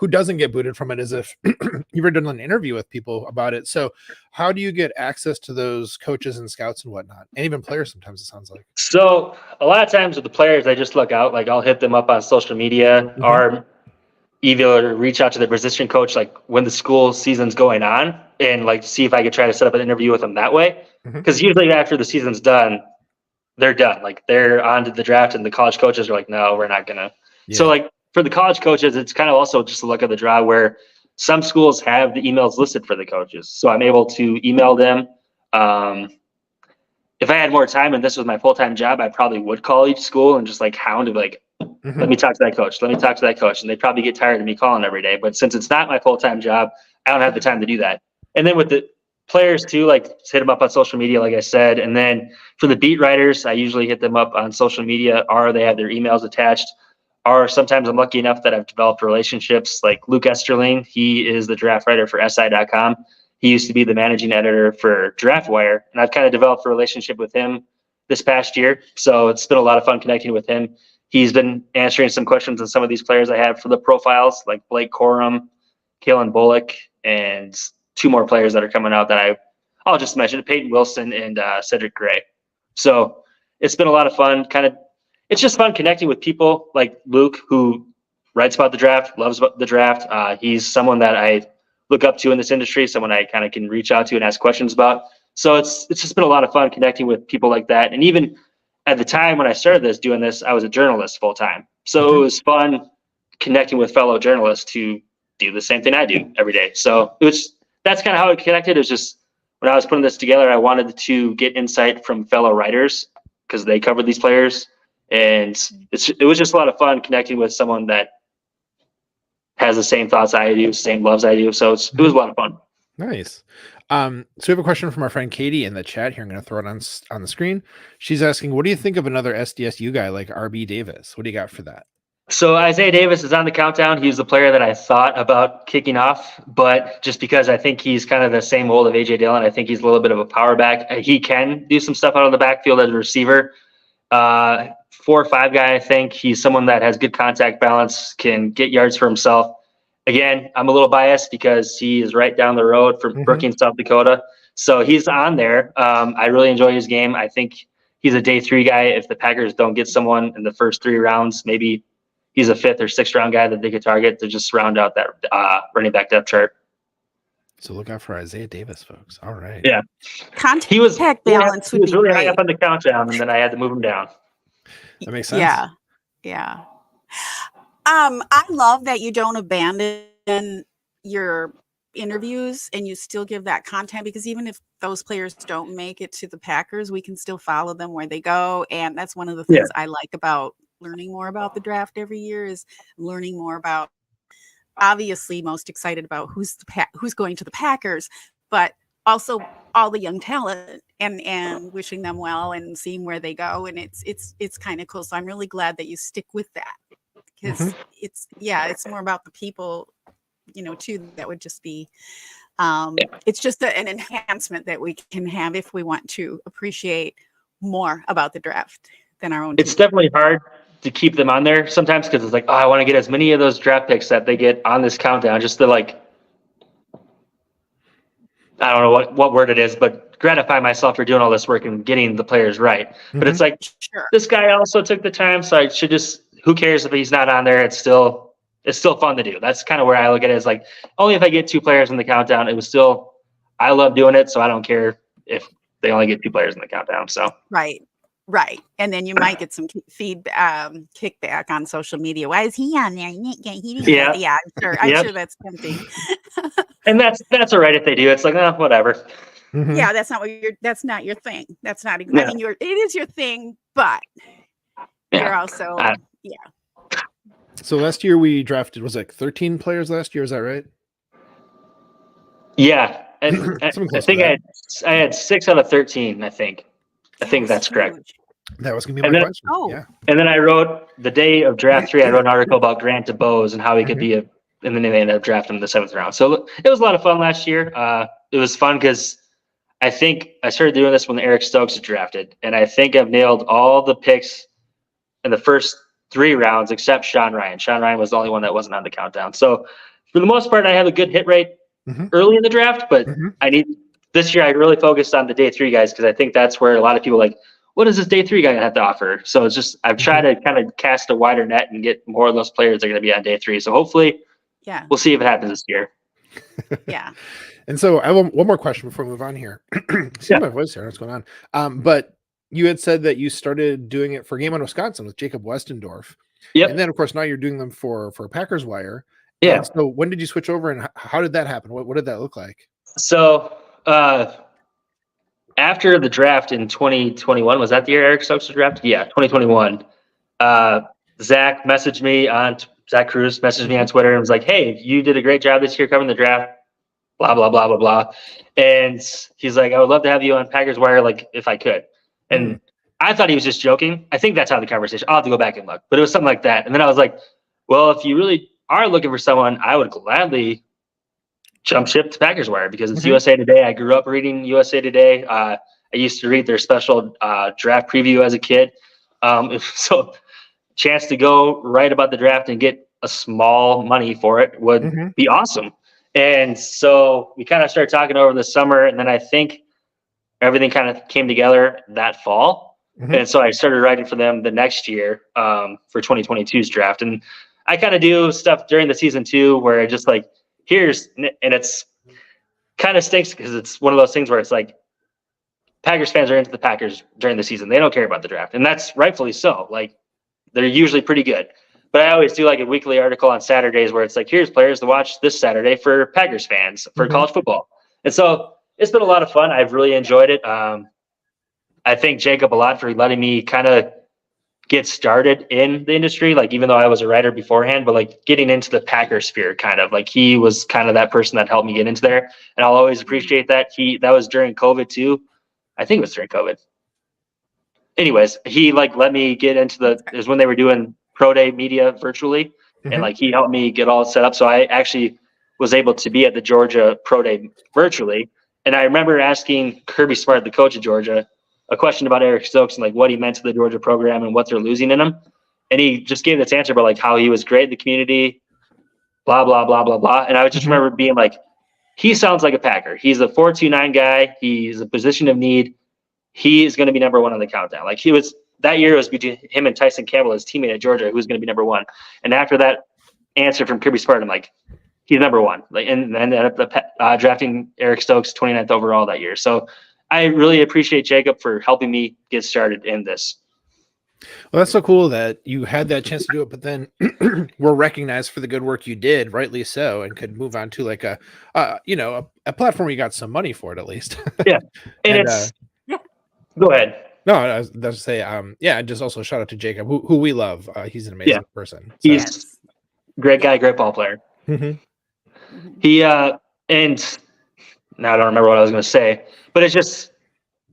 doesn't get booted from it is if you've ever done an interview with people about it. So how do you get access to those coaches and scouts and whatnot, and even players sometimes, it sounds like? So a lot of times with the players, I just look out, like I'll hit them up on social media or either reach out to the position coach like when the school season's going on and like see if I could try to set up an interview with them that way. Because usually after the season's done, they're done. Like they're on to the draft and the college coaches are like, no, we're not gonna. So like for the college coaches, it's kind of also just a look at the draw where some schools have the emails listed for the coaches. So I'm able to email them. If I had more time and this was my full-time job, I probably would call each school and just like hound of like, let me talk to that coach. Let me talk to that coach. And they'd probably get tired of me calling every day. But since it's not my full-time job, I don't have the time to do that. And then with the players too, like hit them up on social media, like I said. And then for the beat writers, I usually hit them up on social media or they have their emails attached. Or sometimes I'm lucky enough that I've developed relationships like Luke Esterling. He is the draft writer for SI.com. He used to be the managing editor for DraftWire. And I've kind of developed a relationship with him this past year. So it's been a lot of fun connecting with him. He's been answering some questions on some of these players I have for the profiles, like Blake Corum, Kalen Bullock, and 2 more players that are coming out that I'll just mention, Peyton Wilson and Cedric Gray. So it's been a lot of fun. It's just fun connecting with people like Luke, who writes about the draft, loves the draft. He's someone that I look up to in this industry, someone I kind of can reach out to and ask questions about. So it's just been a lot of fun connecting with people like that. And even at the time when I started doing this, I was a journalist full time. So it was fun connecting with fellow journalists who do the same thing I do every day. So that's kind of how it connected. It was just when I was putting this together, I wanted to get insight from fellow writers because they covered these players. And it was just a lot of fun connecting with someone that has the same thoughts I do, same loves I do. So it was a lot of fun. Nice. So we have a question from our friend Katie in the chat here. I'm going to throw it on the screen. She's asking, what do you think of another SDSU guy like RB Davis? What do you got for that? So Isaiah Davis is on the countdown. He's the player that I thought about kicking off, but just because I think he's kind of the same mold of AJ Dillon, I think he's a little bit of a power back. He can do some stuff out of the backfield as a receiver. 4 or 5 guy, I think. He's someone that has good contact balance, can get yards for himself. Again, I'm a little biased because he is right down the road from Brookings, South Dakota. So he's on there. I really enjoy his game. I think he's a day 3 guy. If the Packers don't get someone in the first 3 rounds, maybe he's a 5th or 6th round guy that they could target to just round out that running back depth chart. So look out for Isaiah Davis, folks. All right. Yeah. Contact balance he was really high up on the countdown, and then I had to move him down. That makes sense. Yeah. I love that you don't abandon your interviews and you still give that content, because even if those players don't make it to the Packers, we can still follow them where they go. And that's one of the things I like about learning more about the draft every year, is learning more about, obviously most excited about who's going to the Packers, but also all the young talent and wishing them well and seeing where they go. And it's kind of cool. So I'm really glad that you stick with that, because it's more about the people, too, that would just be, it's just an enhancement that we can have if we want to appreciate more about the draft than our own It's team. definitely hard to keep them on there sometimes because it's like, oh, I want to get as many of those draft picks that they get on this countdown, just to like, I don't know what word it is, but gratify myself for doing all this work and getting the players right. But it's like, this guy also took the time, so I should just, who cares if he's not on there? It's still fun to do. That's kind of where I look at it, as like, only if I get 2 players in the countdown, it was still, I love doing it, so I don't care if they only get 2 players in the countdown. So Right. And then you might get some feedback, kickback on social media. Why is he on there? He didn't yeah, I'm sure that's tempting. And that's all right if they do. It's like, whatever. Yeah, that's not your thing. That's not, I mean, it is your thing, but you're also, So last year we drafted, was it 13 players last year? Is that right? Yeah. And I think I had 6 out of 13, I think. I think that's correct. That was going to be my question. And then I wrote, the day of draft 3, I wrote an article about Grant DeBose and how he could be and then they ended up drafting him in the 7th round. So it was a lot of fun last year. It was fun because I think I started doing this when Eric Stokes was drafted. And I think I've nailed all the picks in the first 3 rounds except Sean Ryan. Sean Ryan was the only one that wasn't on the countdown. So for the most part, I have a good hit rate early in the draft, but this year I really focused on the day 3 guys because I think that's where a lot of people are like, what does this day 3 guy have to offer? So it's just, I've tried to kind of cast a wider net and get more of those players that are going to be on day 3. So hopefully we'll see if it happens this year. Yeah. And so I have one more question before we move on here. See my voice here. What's going on? But you had said that you started doing it for Game on Wisconsin with Jacob Westendorf. Yep. And then of course now you're doing them for Packers Wire. Yeah. And so when did you switch over and how did that happen? What did that look like? So after the draft in 2021, was that the year Eric Stokes was drafted? Yeah, 2021. Zach Cruz messaged me on Twitter and was like, hey, you did a great job this year covering the draft, blah, blah, blah, blah, blah. And he's like, I would love to have you on Packers Wire, like, if I could. And I thought he was just joking. I think that's how the conversation, I'll have to go back and look, but it was something like that. And then I was like, well, if you really are looking for someone, I would gladly jump ship to Packers Wire because it's USA Today. I grew up reading USA Today. I used to read their special draft preview as a kid. So chance to go write about the draft and get a small money for it would be awesome. And so we kind of started talking over the summer, and then I think everything kind of came together that fall. And so I started writing for them the next year for 2022's draft. And I kind of do stuff during the season too, where I just like, and it's kind of stinks because it's one of those things where it's like Packers fans are into the Packers during the season. They don't care about the draft. And that's rightfully so. Like, they're usually pretty good. But I always do like a weekly article on Saturdays where it's like, here's players to watch this Saturday for Packers fans for college football. And so it's been a lot of fun. I've really enjoyed it. I thank Jacob a lot for letting me kind of get started in the industry. Like, even though I was a writer beforehand, but like getting into the Packer sphere, kind of like he was kind of that person that helped me get into there. And I'll always appreciate that. That was during COVID too. I think it was during COVID. Anyways, he like let me get into it was when they were doing pro day media virtually. And like, he helped me get all set up. So I actually was able to be at the Georgia pro day virtually. And I remember asking Kirby Smart, the coach of Georgia, a question about Eric Stokes and like what he meant to the Georgia program and what they're losing in him. And he just gave this answer about like how he was great in the community, blah, blah, blah, blah, blah. And I just remember being like, he sounds like a Packer. He's a 4-2-9 guy. He's a position of need. He is going to be number 1 on the countdown. Like, he was, that year it was between him and Tyson Campbell, his teammate at Georgia, who was going to be number 1. And after that answer from Kirby Smart, I'm like, he's number 1. Like, and ended up drafting Eric Stokes 29th overall that year. So I really appreciate Jacob for helping me get started in this. Well, that's so cool that you had that chance to do it, but then were recognized for the good work you did, rightly so, and could move on to like a platform where you got some money for it at least. Yeah. And go ahead. No, I was to say, just also shout out to Jacob, who we love. He's an amazing person. So. He's a great guy, great ball player. He, and now I don't remember what I was going to say, but it's just,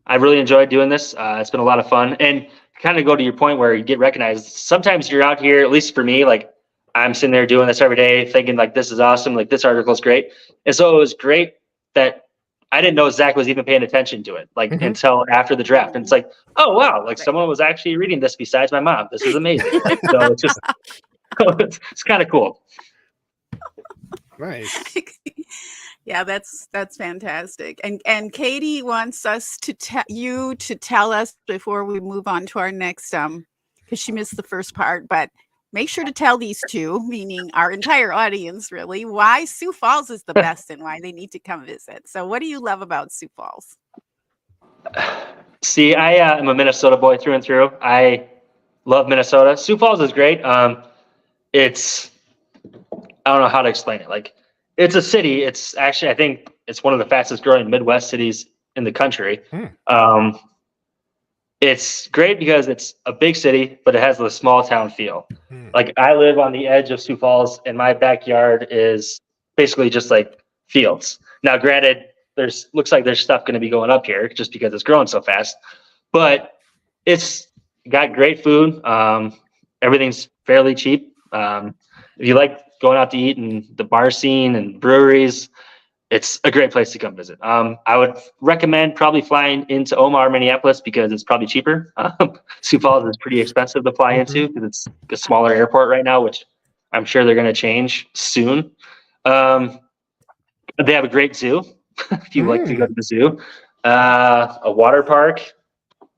I really enjoyed doing this. It's been a lot of fun. And kind of go to your point where you get recognized. Sometimes you're out here, at least for me, like I'm sitting there doing this every day thinking like, this is awesome. Like this article is great. And so it was great that I didn't know Zach was even paying attention to it like until after the draft. And it's like, oh, wow. Like someone was actually reading this besides my mom. This is amazing. Like, so it's just, it's kind of cool. Nice. Yeah, that's fantastic. And Katie wants us to tell us before we move on to our next because she missed the first part, but make sure to tell these two, meaning our entire audience, really, why Sioux Falls is the best and why they need to come visit. So what do you love about Sioux Falls? See, I am a Minnesota boy through and through. I love Minnesota. Sioux Falls is great. It's, I don't know how to explain it. Like, it's a city. It's actually, I think it's one of the fastest growing Midwest cities in the country. It's great because it's a big city, but it has a small town feel. Like I live on the edge of Sioux Falls and my backyard is basically just like fields. Now, granted, looks like there's stuff going to be going up here just because it's growing so fast, but it's got great food. Everything's fairly cheap. If you like going out to eat and the bar scene and breweries, it's a great place to come visit. I would recommend probably flying into Omaha or Minneapolis because it's probably cheaper. Sioux Falls is pretty expensive to fly into because it's a smaller airport right now, which I'm sure they're going to change soon. They have a great zoo if you like to go to the zoo. A water park.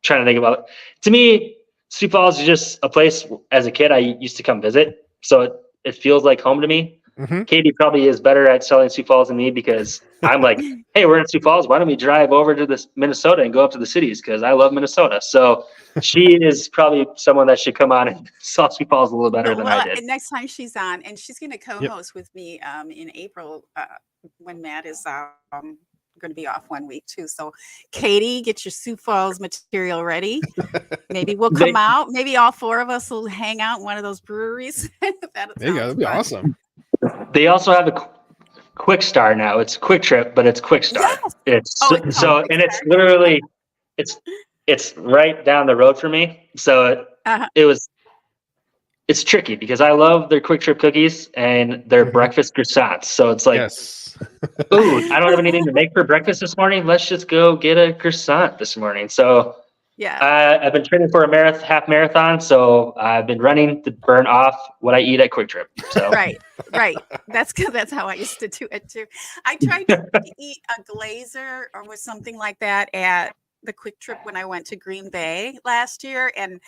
Trying to think about it. To me, Sioux Falls is just a place as a kid I used to come visit. So it feels like home to me. Katie probably is better at selling Sioux Falls than me because I'm like, hey, we're in Sioux Falls. Why don't we drive over to this Minnesota and go up to the cities? Because I love Minnesota. So she is probably someone that should come on and sell Sioux Falls a little better than I did. Next time she's on, and she's going to co-host with me in April when Matt is going to be off 1 week too. So Katie, get your Sioux Falls material ready. Maybe we'll come out. Maybe all four of us will hang out in one of those breweries. There you go. That'd be awesome. They also have a Quick Star now. It's Quick Trip, but it's Quick Star. Yes! It's literally it's right down the road for me. So it's tricky because I love their Quick Trip cookies and their breakfast croissants. So it's like, ooh, I don't have anything to make for breakfast this morning. Let's just go get a croissant this morning. So I've been training for a half marathon, so I've been running to burn off what I eat at Quick Trip. So right. That's how I used to do it too. I tried to eat a glazer or with something like that at the Quick Trip when I went to Green Bay last year, and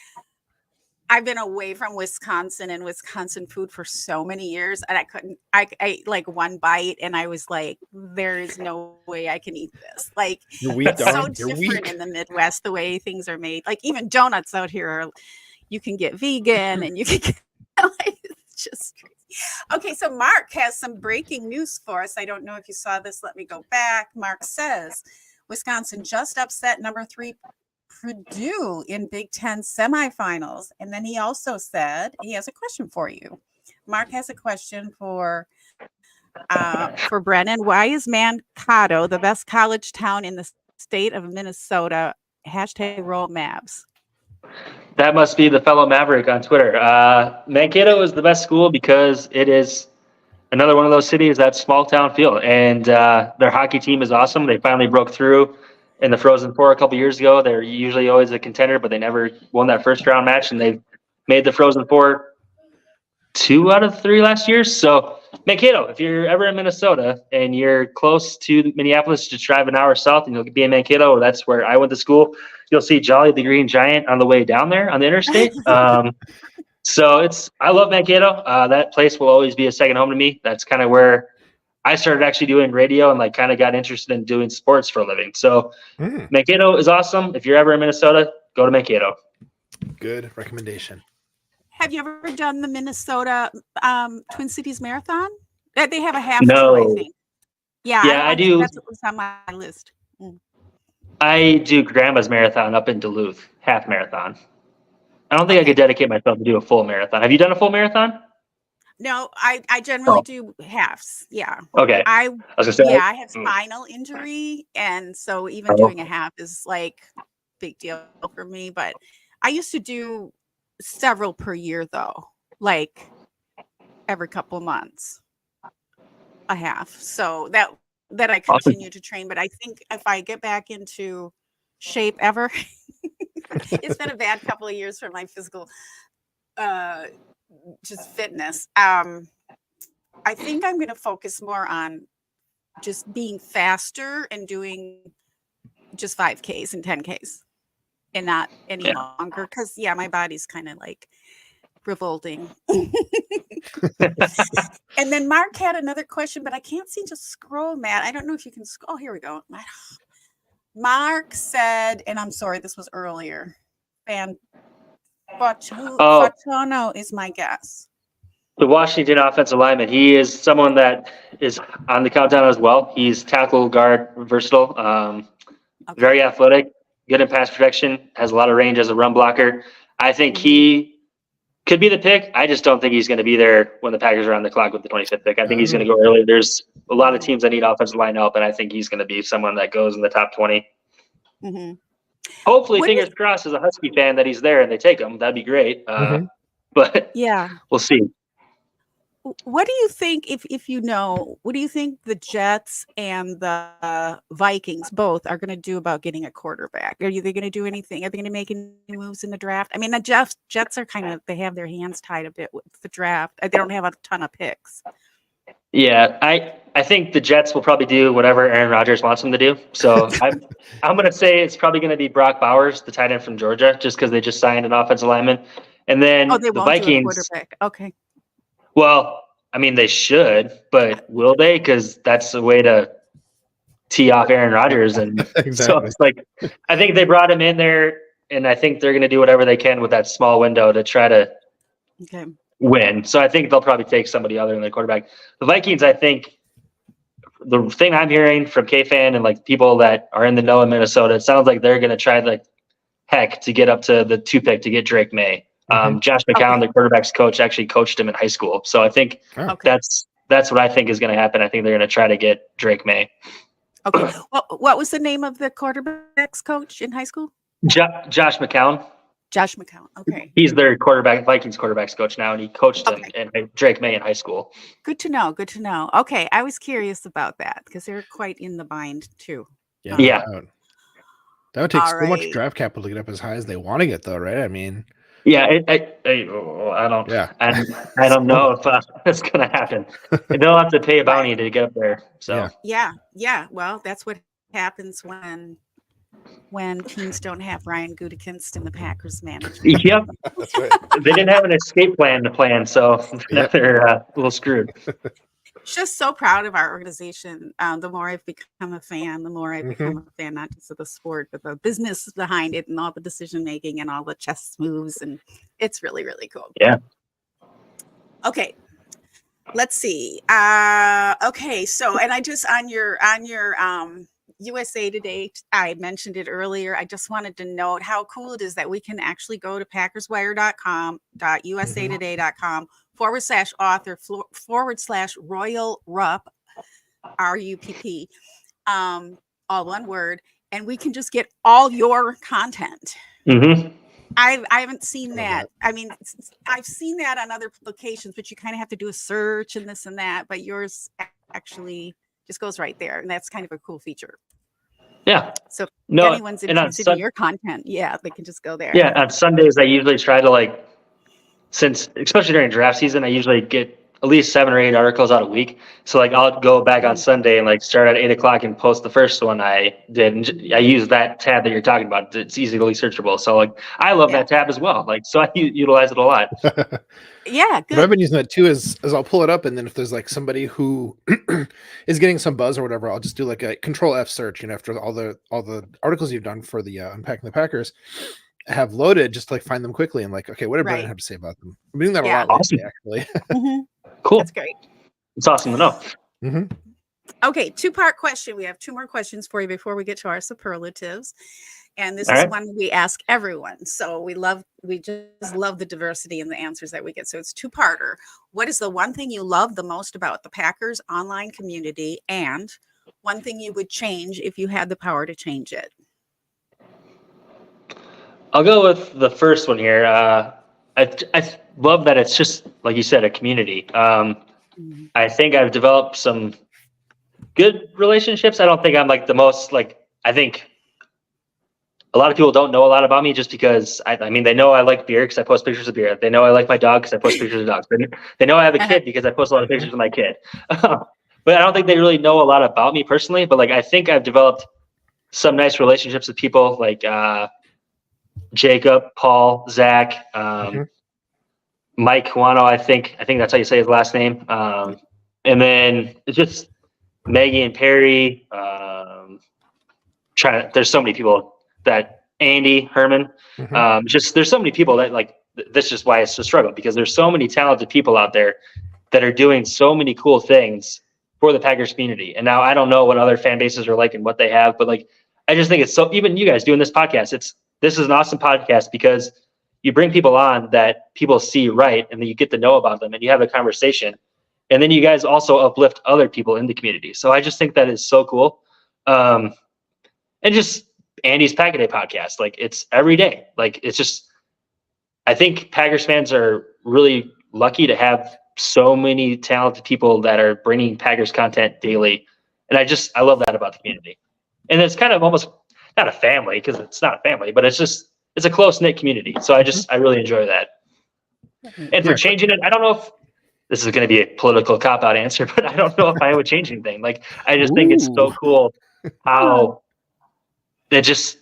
I've been away from Wisconsin and Wisconsin food for so many years, and I ate like one bite and I was like, there is no way I can eat this. Like, it's so different in the Midwest, the way things are made. Like even donuts out here, you can get vegan and you can get, like, it's just crazy. Okay, so Mark has some breaking news for us. I don't know if you saw this. Let me go back. Mark says, Wisconsin just upset number 3 Purdue in Big Ten semifinals. And then he also said he has a question for you. Mark has a question for Brennen. Why is Mankato the best college town in the state of Minnesota? #roll Mavs. That must be the fellow Maverick on Twitter. Mankato is the best school because it is another one of those cities that's small town feel, and their hockey team is awesome. They finally broke through in the Frozen Four a couple years ago. They're usually always a contender, but they never won that first round match, and they've made the Frozen Four 2 out of 3 last year. So Mankato, if you're ever in Minnesota and you're close to Minneapolis, just drive an hour south and you'll be in Mankato. That's where I went to school. You'll see Jolly the Green Giant on the way down there on the interstate. So I love Mankato. That place will always be a second home to me. That's kind of where I started actually doing radio and like kind of got interested in doing sports for a living. So Mankato is awesome. If you're ever in Minnesota, go to Mankato. Good recommendation. Have you ever done the Minnesota Twin Cities Marathon? They have a half. No. I think. Yeah, I do. That's what was on my list. I do Grandma's Marathon up in Duluth, half marathon. I don't think I could dedicate myself to do a full marathon. Have you done a full marathon? No, I generally do halves. Yeah. Okay. I was gonna say, I have spinal injury, and so even doing a half is like big deal for me. But I used to do several per year though. Like every couple of months. I have. So that I continue to train. But I think if I get back into shape ever, it's been a bad couple of years for my physical just fitness. I think I'm going to focus more on just being faster and doing just 5Ks and 10Ks and not any longer. Because, yeah, my body's kind of like revolting. And then Mark had another question, but I can't seem to scroll, Matt. I don't know if you can scroll. Oh, here we go. Mark said, and I'm sorry, this was earlier. Fatono is my guess. The Washington offensive lineman, he is someone that is on the countdown as well. He's tackle, guard, versatile, very athletic, good in pass protection, has a lot of range as a run blocker. I think he could be the pick. I just don't think he's going to be there when the Packers are on the clock with the 25th pick. I think he's going to go early. There's a lot of teams that need offensive line help, and I think he's going to be someone that goes in the top 20. Mm-hmm. Hopefully, fingers crossed, as a Husky fan, that he's there and they take him. That'd be great. But yeah, we'll see. What do you think, if you know, what do you think the Jets and the Vikings both are going to do about getting a quarterback? Are they going to do anything? Are they going to make any moves in the draft? I mean, the Jets are they have their hands tied a bit with the draft. They don't have a ton of picks. Yeah, I think the Jets will probably do whatever Aaron Rodgers wants them to do. So I'm going to say it's probably going to be Brock Bowers, the tight end from Georgia, just because they just signed an offensive lineman. And then they won't Vikings. Do a quarterback. Okay. Well, I mean, they should, but will they? Because that's a way to tee off Aaron Rodgers. And so it's like, I think they brought him in there, and I think they're going to do whatever they can with that small window to try to win. So I think they'll probably take somebody other than the quarterback. The Vikings, I think, the thing I'm hearing from K-Fan and like people that are in the know in Minnesota, it sounds like they're going to try like heck to get up to the 2 pick to get Drake May. Josh McCown, the quarterback's coach, actually coached him in high school. So I think that's what I think is going to happen. I think they're going to try to get Drake May. Okay. Well, what was the name of the quarterback's coach in high school? Josh McCown. Josh McCown. Okay. He's their Vikings quarterback's coach now, and he coached him and Drake May in high school. Good to know. Good to know. Okay. I was curious about that because they're quite in the bind too. Yeah. That would take so much draft capital to get up as high as they want to get, though, right? I mean, I don't know if that's going to happen. They'll have to pay a bounty to get up there. So yeah. Well, that's what happens when teams don't have Ryan Gutekunst in the Packers management. Yep, that's right. They didn't have an escape plan to plan, so they're a little screwed. Just so proud of our organization. The more I've become a fan, the more I've become a fan, not just of the sport, but the business behind it and all the decision making and all the chess moves. And it's really, really cool. Yeah. Okay. Let's see. Okay. So, and I just on your USA Today, I mentioned it earlier. I just wanted to note how cool it is that we can actually go to packerswire.com.usatoday.com /author /Royal Rupp, RUPP, all one word, and we can just get all your content. I haven't seen that. I mean, I've seen that on other locations, but you kind of have to do a search and this and that, but yours actually just goes right there, and that's kind of a cool feature. Yeah. So if anyone's interested in your content, they can just go there. Yeah, on Sundays I usually try to especially during draft season, I usually get at least 7 or 8 articles out a week. So I'll go back on Sunday and start at 8:00 and post the first one I did. And I use that tabs that you're talking about. It's easily searchable. So I love that tab as well. So I utilize it a lot. Yeah, good. What I've been using that too is I'll pull it up, and then if there's somebody who is getting some buzz or whatever, I'll just do a Control F search. After all the articles you've done for the Unpacking the Packers have loaded, just to find them quickly and okay, what did Brennen have to say about them? I'm doing that a lot lately, actually. Cool. That's great. It's awesome to know. Okay, 2-part question. We have 2 more questions for you before we get to our superlatives. And this is one we ask everyone. So we just love the diversity in the answers that we get. So it's 2-parter. What is the one thing you love the most about the Packers online community, and one thing you would change if you had the power to change it? I'll go with the first one here. I love that it's just like you said, a community. I think I've developed some good relationships. I don't think I'm like the most like. I think a lot of people don't know a lot about me just because I mean they know I like beer because I post pictures of beer. They know I like my dog because I post pictures of dogs. They know I have a kid because I post a lot of pictures of my kid. But I don't think they really know a lot about me personally. But like I think I've developed some nice relationships with people like Jacob, Paul, Zach, Mike Wano. I think that's how you say his last name. And then it's just Maggie and Perry. There's so many people that Andy Herman. Just there's so many people that like. That's just why it's a struggle because there's so many talented people out there that are doing so many cool things for the Packers community. And now I don't know what other fan bases are like and what they have, but like I just think it's so. Even you guys doing this podcast, this is an awesome podcast because you bring people on that people see right, and then you get to know about them, and you have a conversation, and then you guys also uplift other people in the community. So I just think that is so cool. And just Andy's Pack a Day podcast, like it's every day. Like it's just. I think Packers fans are really lucky to have so many talented people that are bringing Packers content daily. And I love that about the community. And it's kind of almost not a family because it's not a family, but it's a close knit community. So I really enjoy that. And for changing it, I don't know if this is going to be a political cop out answer, but I don't know if I would change anything. Like, I just think it's so cool how it just,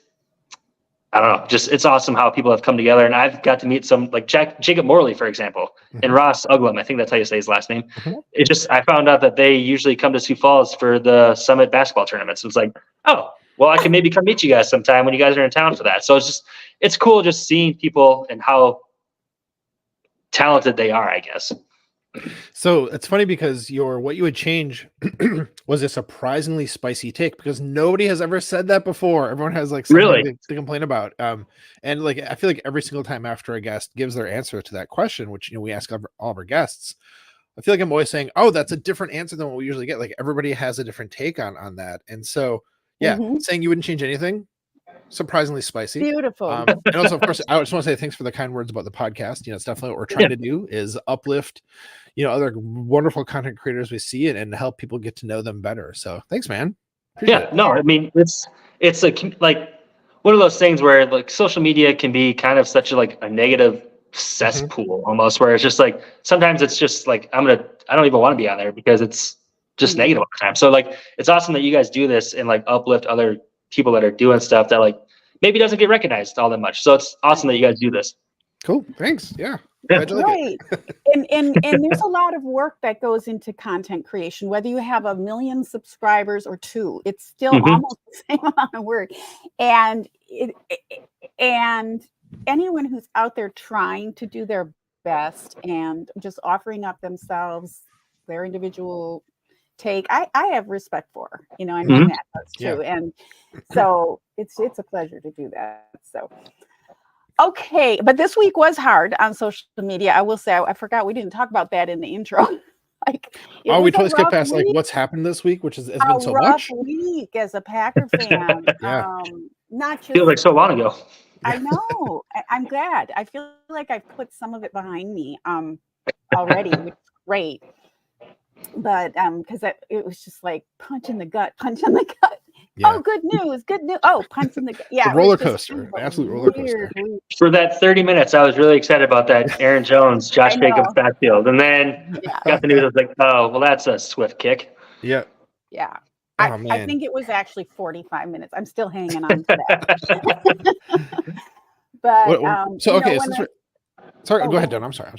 I don't know, just it's awesome how people have come together. And I've got to meet some like Jacob Morley, for example, and Ross Uglum. I think that's how you say his last name. It just, I found out that they usually come to Sioux Falls for the Summit basketball tournaments. It was like, oh, well, I can maybe come meet you guys sometime when you guys are in town for that. So it's cool just seeing people and how talented they are, I guess. So it's funny because what you would change was a surprisingly spicy take because nobody has ever said that before. Everyone has like something to complain about. And like I feel like every single time after a guest gives their answer to that question, which we ask all of our guests, I feel like I'm always saying, oh, that's a different answer than what we usually get. Like everybody has a different take on that. And so saying you wouldn't change anything, surprisingly spicy. Beautiful. And also, of course, I just want to say thanks for the kind words about the podcast. It's definitely what we're trying to do is uplift, other wonderful content creators we see and help people get to know them better. So thanks, man. Appreciate it. No, I mean, it's like one of those things where like social media can be kind of such a negative cesspool almost, where it's just like, sometimes it's just like, I don't even want to be on there because it's just negative all the time. So like, it's awesome that you guys do this and like uplift other people that are doing stuff that like maybe doesn't get recognized all that much. So it's awesome that you guys do this. Cool. Thanks. Yeah. Right. and there's a lot of work that goes into content creation, whether you have 1 million subscribers or 2, it's still almost the same amount of work. And and anyone who's out there trying to do their best and just offering up themselves, their individual take, I have respect for, and Matt does too. Yeah. And so it's a pleasure to do that. So okay, but this week was hard on social media. I will say I forgot we didn't talk about that in the intro. We totally skipped past like what's happened this week, which has been so much. A rough week as a Packer fan. Not just feels like so long ago. I know. I'm glad. I feel like I've put some of it behind me already, which is great. But because it was just like punch in the gut. Yeah. Oh, good news. Oh, punch in the gut. Yeah, roller coaster. Absolute roller coaster. For that 30 minutes, I was really excited about that Aaron Jones, Josh Jacobs backfield. And then got the news. I was like, oh, well, that's a swift kick. Yeah. Yeah. I think it was actually 45 minutes. I'm still hanging on to that. But sorry, go ahead, Don. I'm sorry.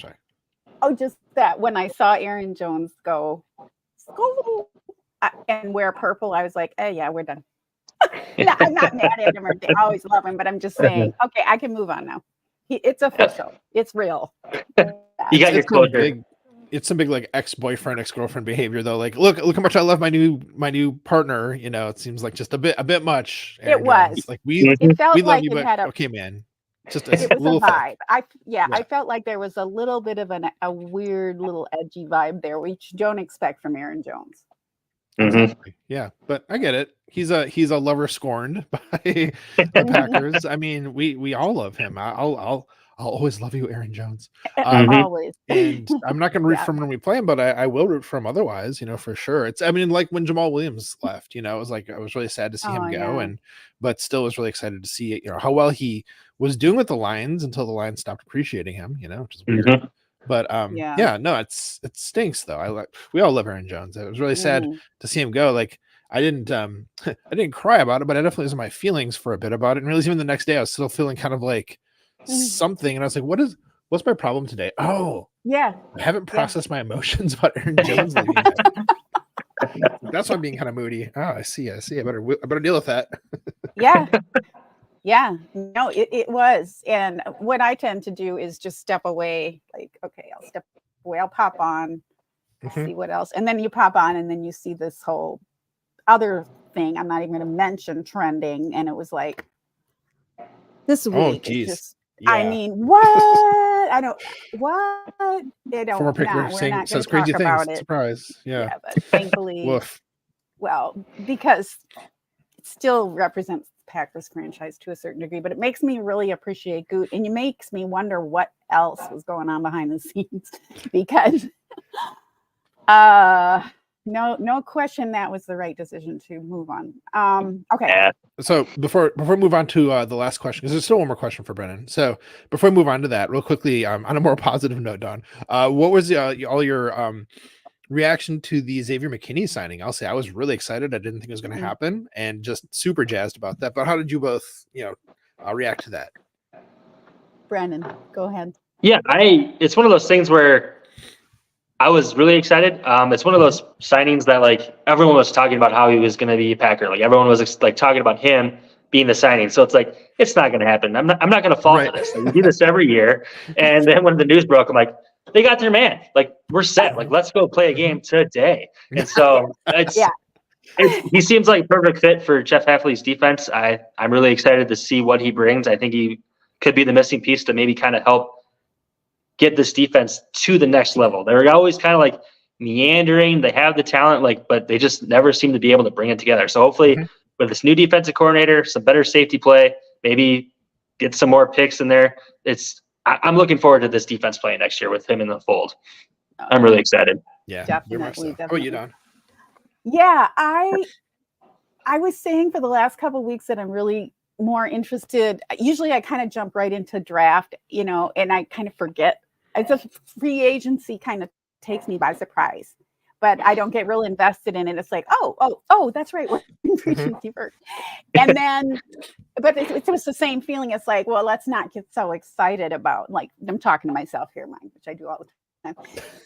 Oh, just that when I saw Aaron Jones go and wear purple, I was like, "Hey, yeah, we're done." No, I'm not mad at him or anything. I always love him, but I'm just saying, okay, I can move on now. It's official. It's real. You got your closure. It's some big like ex-boyfriend, ex-girlfriend behavior though. Like, look how much I love my new partner. It seems like just a bit much. It was like it felt we like love you, it but had okay, man. Just it was little a vibe. I felt like there was a little bit of a weird little edgy vibe there, which you don't expect from Aaron Jones. Exactly. Yeah, but I get it. He's a lover scorned by the Packers. I mean, we all love him. I'll I'll always love you, Aaron Jones. Always. And I'm not going to root Yeah. for him when we play him, but I will root for him otherwise, for sure. I mean, like when Jamal Williams left, it was like, I was really sad to see him go, but still was really excited to see, how well he was doing with the Lions until the Lions stopped appreciating him, which is weird. But no, it stinks though. We all love Aaron Jones. It was really sad to see him go. Like I didn't cry about it, but I definitely was in my feelings for a bit about it. And really, even the next day, I was still feeling kind of like something, and I was like, what's my problem today? Oh, yeah, I haven't processed my emotions about Aaron Jones leaving. That's why I'm being kind of moody. Oh, I see. I better deal with that. Yeah. No, it was. And what I tend to do is just step away. Like, okay, I'll step away. I'll pop on, see what else, and then you pop on, and then you see this whole other thing. I'm not even going to mention trending, and it was like this week. I mean, what? I don't. What? They don't. Former picker says crazy things. Surprise. Yeah. But thankfully, well, because it still represents the Packers franchise to a certain degree, but it makes me really appreciate Goot, and it makes me wonder what else was going on behind the scenes, because, no question that was the right decision to move on. Okay. Yeah. So before we move on to the last question, because there's still one more question for Brennen. So before we move on to that, real quickly, on a more positive note, Don, what was all your reaction to the Xavier McKinney signing? I'll say I was really excited. I didn't think it was going to happen, and just super jazzed about that. But how did you both, react to that? Brennen, go ahead. Yeah, it's one of those things where I was really excited. It's one of those signings that like everyone was talking about how he was going to be a Packer. Like everyone was like talking about him being the signing. So it's like, it's not going to happen. I'm not going to fall for this. Like, we do this every year. And then when the news broke, I'm like, they got their man. Like we're set. Like let's go play a game today. And so he seems like a perfect fit for Jeff Hafley's defense. I'm really excited to see what he brings. I think he could be the missing piece to maybe kind of help get this defense to the next level. They're always kind of like meandering. They have the talent, but they just never seem to be able to bring it together. So hopefully with this new defensive coordinator, some better safety play, maybe get some more picks in there. I'm looking forward to this defense playing next year with him in the fold. I'm really excited. Yeah, definitely. How about you, Don? Yeah, I was saying for the last couple of weeks that I'm really more interested. Usually I kind of jump right into draft, and I kind of forget. It's a free agency kind of takes me by surprise, but I don't get real invested in it. It's like, oh, that's right. We're in free agency first. And then, but it was the same feeling. It's like, well, let's not get so excited about, like, I'm talking to myself here, which I do all the time.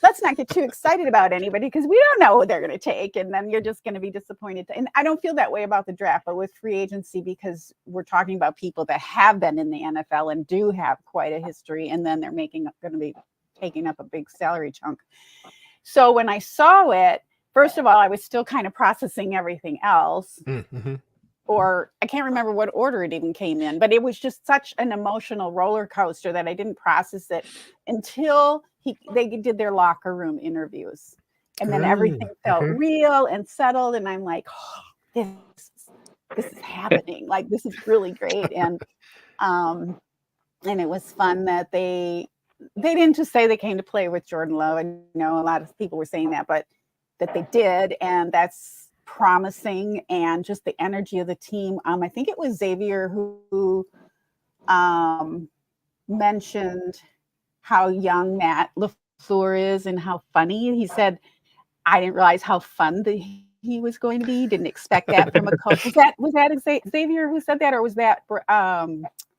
Let's not get too excited about anybody because we don't know what they're going to take. And then you're just going to be disappointed. And I don't feel that way about the draft, but with free agency, because we're talking about people that have been in the NFL and do have quite a history. And then they're going to be taking up a big salary chunk. So when I saw it, first of all, I was still kind of processing everything else. Or I can't remember what order it even came in, but it was just such an emotional roller coaster that I didn't process it until they did their locker room interviews. And then everything felt real and settled. And I'm like, this is happening. Like, this is really great. And it was fun that they didn't just say they came to play with Jordan Love. I know a lot of people were saying that, but that they did. And that's promising. And just the energy of the team. I think it was Xavier who mentioned how young Matt LaFleur is and how funny. He said, I didn't realize how fun he was going to be. Didn't expect that from a coach. Was that Xavier who said that, or was that I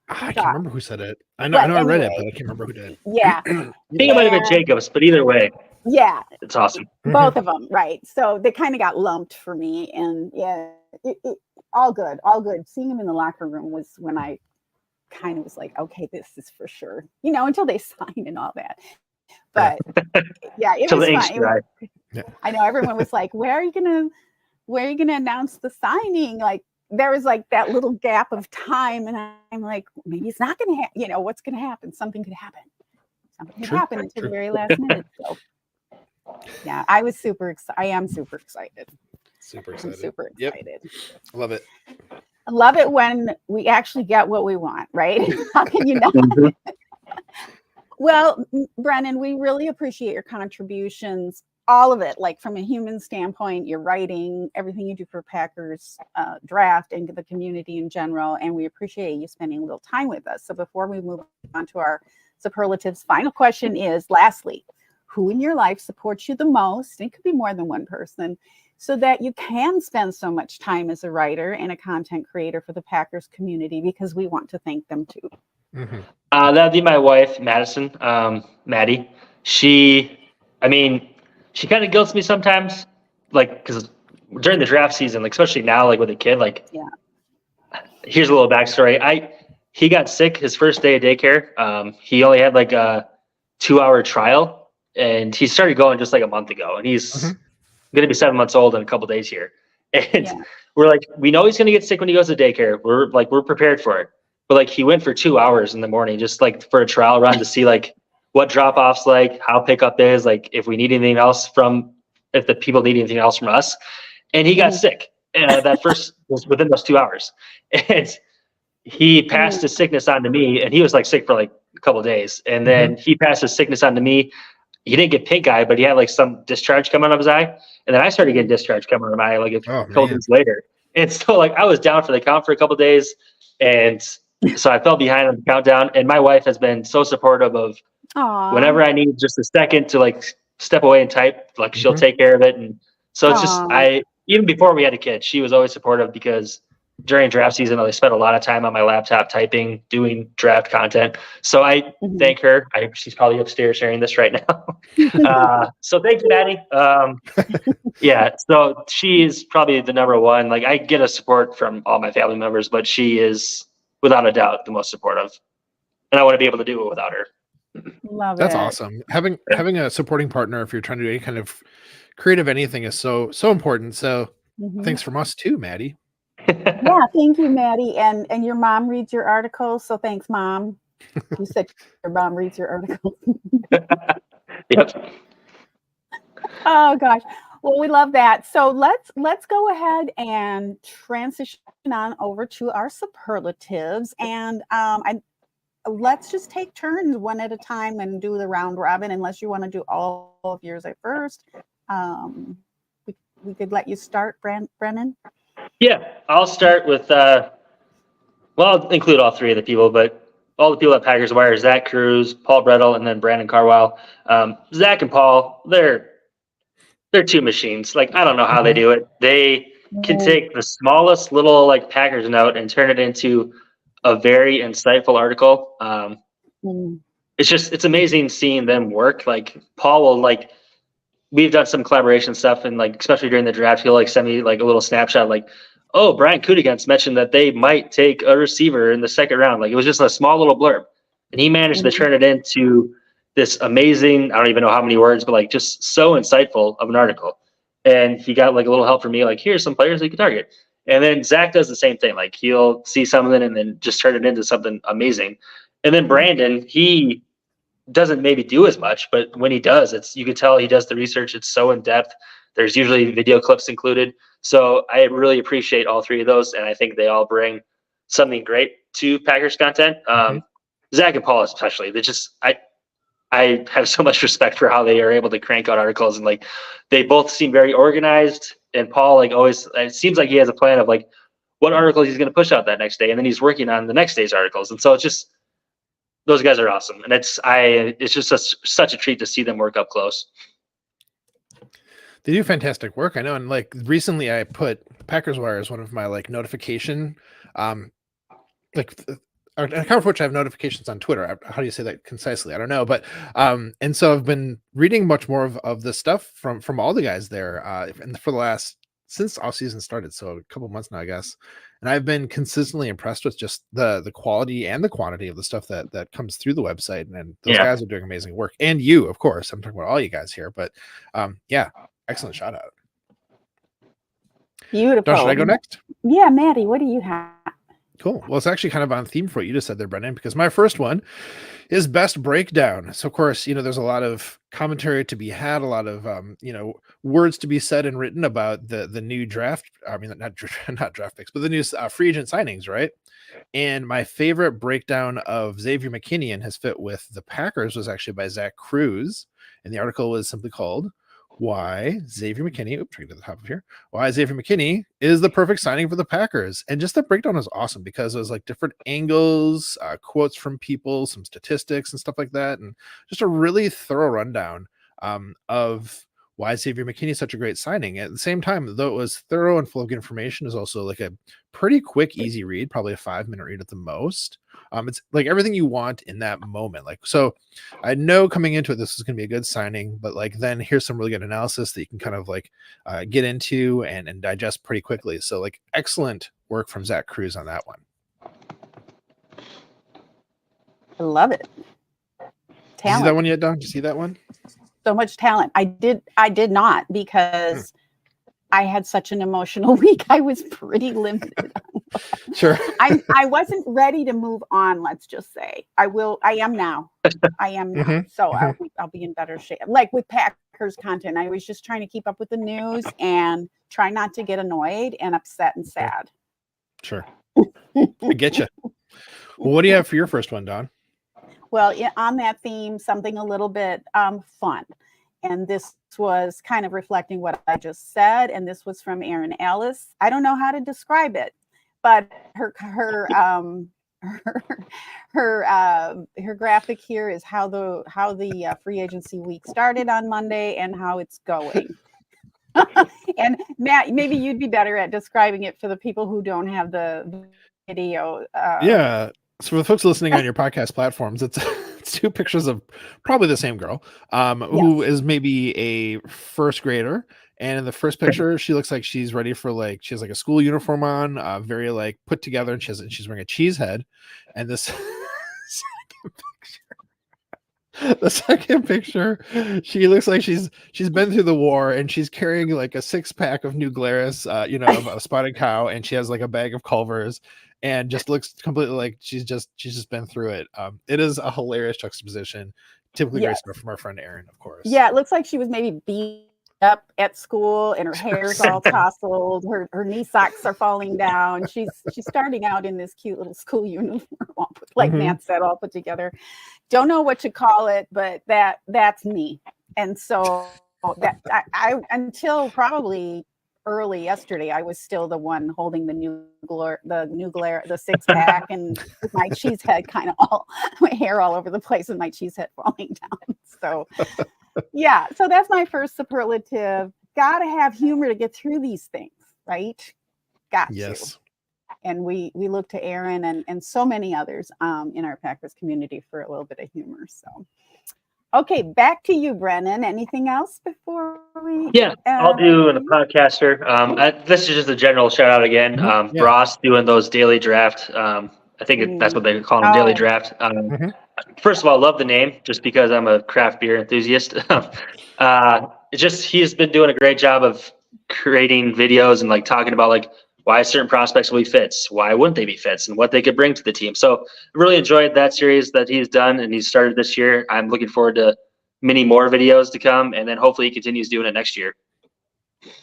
can't remember who said it. I know I read it, but I can't remember who did. Yeah. I think it might have been Jacobs, but either way. Yeah. It's awesome. Both of them, right. So they kind of got lumped for me. And it all good. Seeing him in the locker room was when I kind of was like, okay, this is for sure. Until they sign and all that. But yeah, it was fun. I know everyone was like, where are you gonna announce the signing? Like, there was like that little gap of time, and I'm like, maybe it's not gonna happen. What's gonna happen? Something could happen. Until the very last minute. So yeah, I was super excited. I am super excited. I'm super excited. Yep. Love it. I love it when we actually get what we want, right? How can you not? Well, Brennen, we really appreciate your contributions, all of it, like from a human standpoint, your writing, everything you do for Packers draft and the community in general. And we appreciate you spending a little time with us. So before we move on to our superlatives, final question is, lastly, who in your life supports you the most? It could be more than one person, so that you can spend so much time as a writer and a content creator for the Packers community, because we want to thank them too. Mm-hmm. That'd be my wife, Madison, Maddie. She kind of guilts me sometimes, like, because during the draft season, like, especially now, like with a kid, like, Yeah. Here's a little backstory. He got sick his first day of daycare. He only had like a 2-hour trial, and he started going just like a month ago, and he's going to be 7 months old in a couple days here. And we're like, we know he's going to get sick when he goes to daycare. We're prepared for it. But like, he went for 2 hours in the morning, just like for a trial run to see like what drop off's like, how pickup is, like if we need anything else if the people need anything else from us. And he got sick. That first was within those 2 hours. And he passed his sickness on to me, and he was like sick for like a couple of days. And then he passed his sickness on to me. He didn't get pink eye, but he had like some discharge coming out of his eye. And then I started getting discharge coming out of my eye like a couple days later. And so like I was down for the count for a couple of days. And so I fell behind on the countdown. And my wife has been so supportive of whenever I need just a second to like step away and type, like she'll take care of it. And so it's just, even before we had a kid, she was always supportive, because during draft season, I spent a lot of time on my laptop typing, doing draft content. So I thank her. She's probably upstairs hearing this right now. So thank you, Maddie. So she is probably the number one. Like, I get a support from all my family members, but she is without a doubt the most supportive. And I want to be able to do it without her. Love That's it. awesome. Having a supporting partner, if you're trying to do any kind of creative anything, is so important. So thanks from us too, Maddie. Yeah, thank you, Maddie. And your mom reads your articles, so thanks, Mom. You said your mom reads your articles. Yep. Oh gosh. Well, we love that. So let's go ahead and transition on over to our superlatives, and let's just take turns one at a time and do the round robin, unless you want to do all of yours at first. We could let you start, Brennen. Yeah, I'll start with, I'll include all three of the people, but all the people at Packers Wire: Zach Cruz, Paul Brettel, and then Brandon Carwile. Zach and Paul, they're two machines. Like, I don't know how they do it. They can take the smallest little like Packers note and turn it into a very insightful article. It's amazing seeing them work. Like, Paul will we've done some collaboration stuff, and like, especially during the draft, he'll like send me like a little snapshot, like, oh, Brian Kudigans mentioned that they might take a receiver in the second round. Like, it was just a small little blurb, and he managed to turn it into this amazing, I don't even know how many words, but like just so insightful of an article. And he got like a little help from me, like, here's some players that you can target. And then Zach does the same thing. Like, he'll see something and then just turn it into something amazing. And then Brandon, he doesn't maybe do as much, but when he does, you can tell he does the research. It's so in depth. There's usually video clips included. So I really appreciate all three of those, and I think they all bring something great to Packers content. Zach and Paul especially, I have so much respect for how they are able to crank out articles, and like, they both seem very organized. And Paul, like, always, it seems like he has a plan of like what articles he's going to push out that next day, and then he's working on the next day's articles. And so it's just, those guys are awesome, and it's just such a treat to see them work up close. They do fantastic work, I know. And like, recently I put Packers Wire as one of my like notification, account for which I have notifications on Twitter. How do you say that concisely? I don't know. But and so I've been reading much more of the stuff from all the guys there, and for the last, since off season started, so a couple months now, I guess. And I've been consistently impressed with just the quality and the quantity of the stuff that comes through the website. And those guys are doing amazing work. And you, of course, I'm talking about all you guys here, but excellent shout out. Beautiful. Should I go next? Yeah, Maddie, what do you have? Cool. Well, it's actually kind of on theme for what you just said there, Brennan, because my first one is best breakdown. So, of course, there's a lot of commentary to be had, a lot of, words to be said and written about the new draft. I mean, not draft picks, but the new free agent signings, right? And my favorite breakdown of Xavier McKinney and his fit with the Packers was actually by Zach Cruz. And the article was simply called Why Xavier McKinney is the perfect signing for the Packers. And just the breakdown was awesome because it was like different angles, quotes from people, some statistics and stuff like that. And just a really thorough rundown of why Xavier McKinney is such a great signing. At the same time, though it was thorough and full of information, is also like a pretty quick, easy read, probably a 5-minute read at the most. It's like everything you want in that moment. Like, so I know coming into it, this is going to be a good signing, but like, then here's some really good analysis that you can kind of like get into and digest pretty quickly. So like, excellent work from Zach Cruz on that one. I love it. Did you see that one yet, Don? Did you see that one? So much talent. I did not, because I had such an emotional week. I was pretty limited. Sure. I wasn't ready to move on. Let's just say I am now. So I'll be in better shape. Like with Packers content, I was just trying to keep up with the news and try not to get annoyed and upset and sad. Sure. I get you. Well, what do you have for your first one, Don? Well, on that theme, something a little bit fun. And this was kind of reflecting what I just said. And this was from Erin Ellis. I don't know how to describe it, but her graphic here is how the free agency week started on Monday and how it's going. And Matt, maybe you'd be better at describing it for the people who don't have the video. Yeah. So for the folks listening on your podcast platforms, it's two pictures of probably the same girl, who is maybe a first grader. And in the first picture, she looks like she's ready for she has like a school uniform on, very like put together, and she's wearing a cheese head. And this the second picture, she looks like she's been through the war, and she's carrying like a 6-pack of New Glarus, of a spotted cow, and she has like a bag of Culvers, and just looks completely like she's just been through it. It is a hilarious juxtaposition. Typically great stuff from our friend Erin, of course. Yeah, it looks like she was maybe beat up at school, and her hair's all tousled. Her knee socks are falling down. She's starting out in this cute little school uniform, like Matt said, all put together. Don't know what to call it, but that's me. And so that I until probably early yesterday, I was still the one holding the new Glarus, the 6-pack, and with my cheese head kind of all my hair all over the place and my cheese head falling down. So yeah, so that's my first superlative. Gotta have humor to get through these things, right? Got to. And we look to Erin and so many others in our Packers community for a little bit of humor. So okay, back to you, Brennen. Anything else before we? Yeah, I'll do a podcaster. This is just a general shout out again. Ross doing those daily draft. I think that's what they call them, daily draft. First of all, I love the name just because I'm a craft beer enthusiast. He's been doing a great job of creating videos and like talking about like why certain prospects will be fits, why wouldn't they be fits, and what they could bring to the team. So I really enjoyed that series that he's done and he's started this year. I'm looking forward to many more videos to come, and then hopefully he continues doing it next year.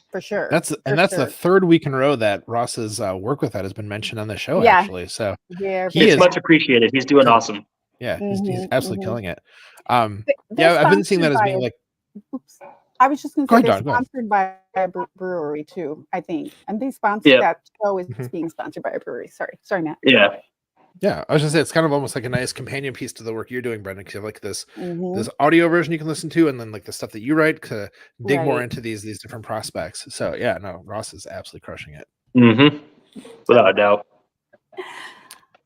For sure. That's the third week in a row that Ross's work with that has been mentioned on the show, actually. So it's much appreciated. He's doing awesome. Yeah, he's absolutely killing it. I've been seeing that as being like. Oops. I was just going to say they're sponsored by a brewery too, I think. And they sponsored that show is being sponsored by a brewery. Sorry, Matt. Yeah. Yeah, I was going to say it's kind of almost like a nice companion piece to the work you're doing, Brennen, because you have like this audio version you can listen to, and then like the stuff that you write to dig more into these different prospects. So yeah, no, Ross is absolutely crushing it. Without a doubt.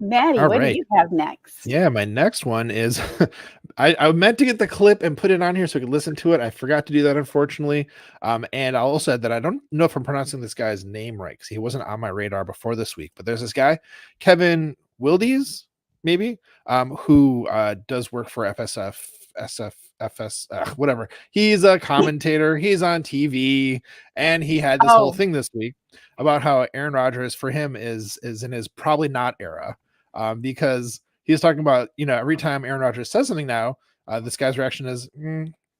Maddie, what do you have next? Yeah, my next one is I meant to get the clip and put it on here so I could listen to it. I forgot to do that, unfortunately. And I also said that I don't know if I'm pronouncing this guy's name right because he wasn't on my radar before this week. But there's this guy, Kevin Wildes, maybe, who does work for whatever. He's a commentator. He's on TV, and he had this whole thing this week about how Aaron Rodgers for him is in his probably not era, because he's talking about, every time Aaron Rodgers says something now, this guy's reaction is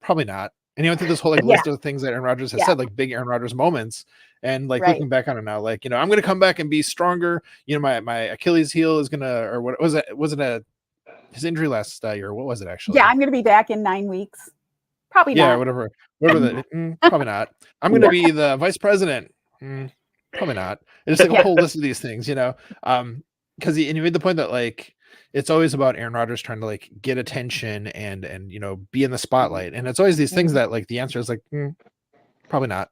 probably not. And he went through this whole list of things that Aaron Rodgers has said, like big Aaron Rodgers moments. And looking back on it now, I'm going to come back and be stronger. My Achilles heel is going to, or what was it? Was it his injury last year? What was it actually? Yeah, I'm going to be back in 9 weeks. Probably not. Yeah, whatever. Probably not. I'm going to be the vice president. Probably not. It's just a whole list of these things, because he made the point that it's always about Aaron Rodgers trying to get attention and be in the spotlight, and it's always these things that the answer is probably not,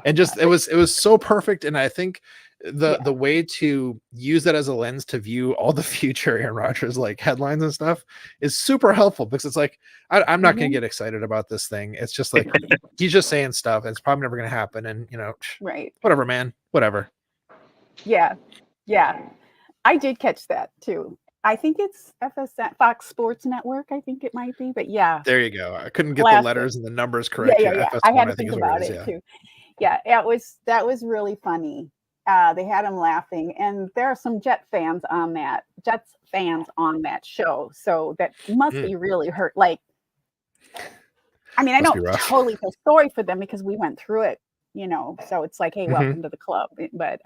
and just it was so perfect. And I think the way to use that as a lens to view all the future Aaron Rodgers headlines and stuff is super helpful, because it's I'm not going to get excited about this thing. It's just he's just saying stuff and it's probably never going to happen, and whatever, man, whatever. Yeah I did catch that too. I think it's Fox Sports Network. I think it might be, but there you go. I couldn't get the letters and the numbers correct. Yeah. I had to think about it too. Yeah, that was really funny. They had him laughing, and there are some Jets fans on that show, so that must be really hurt. I don't totally feel sorry for them because we went through it, so it's hey, welcome to the club, but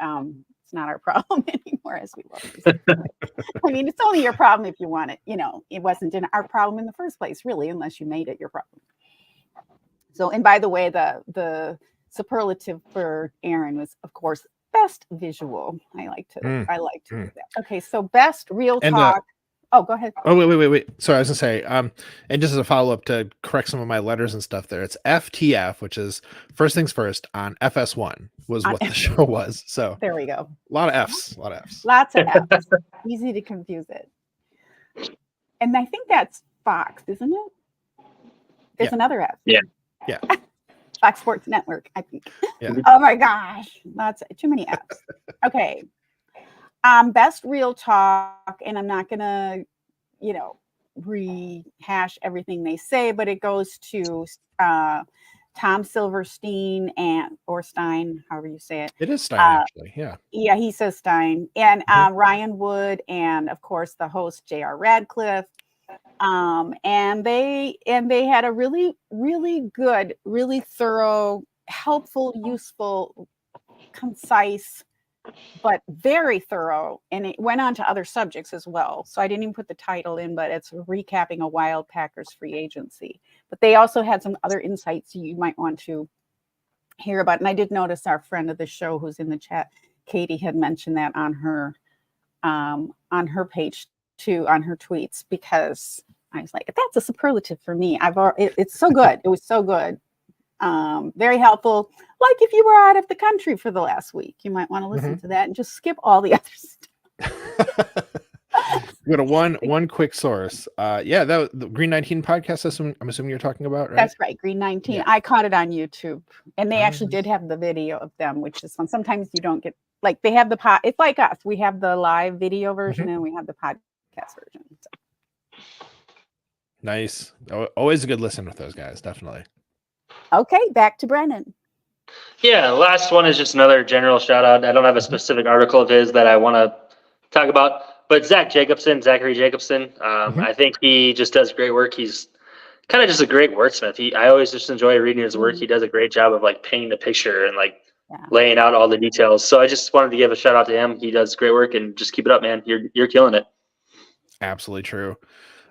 it's not our problem anymore, as we love to say. It's only your problem if you want it. It wasn't our problem in the first place, really, unless you made it your problem. So, and by the way, the superlative for Aaron was, of course, best visual. I like to do that. Okay, so best real talk. Oh, go ahead. Oh, wait. Sorry, I was gonna say, and just as a follow-up to correct some of my letters and stuff there, it's FTF, which is first things first on FS1 was what the show was. So there we go. A lot of Fs. Lots of Fs. Easy to confuse it. And I think that's Fox, isn't it? There's another F. Yeah. Fox Sports Network, I think. Yeah. Oh my gosh, too many Fs. Okay. Best real talk, and I'm not gonna, rehash everything they say, but it goes to Tom Silverstein or Stein, however you say it. It is Stein, actually. Yeah. Yeah, he says Stein, and Ryan Wood, and of course the host J.R. Radcliffe. And they had a really, really good, really thorough, helpful, useful, concise, but very thorough. And it went on to other subjects as well. So I didn't even put the title in, but it's recapping a wild Packers free agency. But they also had some other insights you might want to hear about. And I did notice our friend of the show who's in the chat, Katie, had mentioned that on her page too, on her tweets, because I was like, that's a superlative for me. It's so good. It was so good. Very helpful. Like if you were out of the country for the last week, you might want to listen to that and just skip all the other stuff. Go to one quick source. The Green 19 podcast. I'm assuming you're talking about, right? That's right, Green 19. Yeah. I caught it on YouTube, and they actually did have the video of them, which is fun. Sometimes you don't get they have the It's like us. We have the live video version, and we have the podcast version. So. Nice. Always a good listen with those guys. Definitely. Okay, back to Brennen. Yeah, last one is just another general shout out. I don't have a specific article of his that I want to talk about, but Zachary Jacobson. I think he just does great work. He's kind of just a great wordsmith. I always just enjoy reading his work. He does a great job of painting the picture and laying out all the details. So I just wanted to give a shout out to him. He does great work, and just keep it up, man. You're killing it. Absolutely true.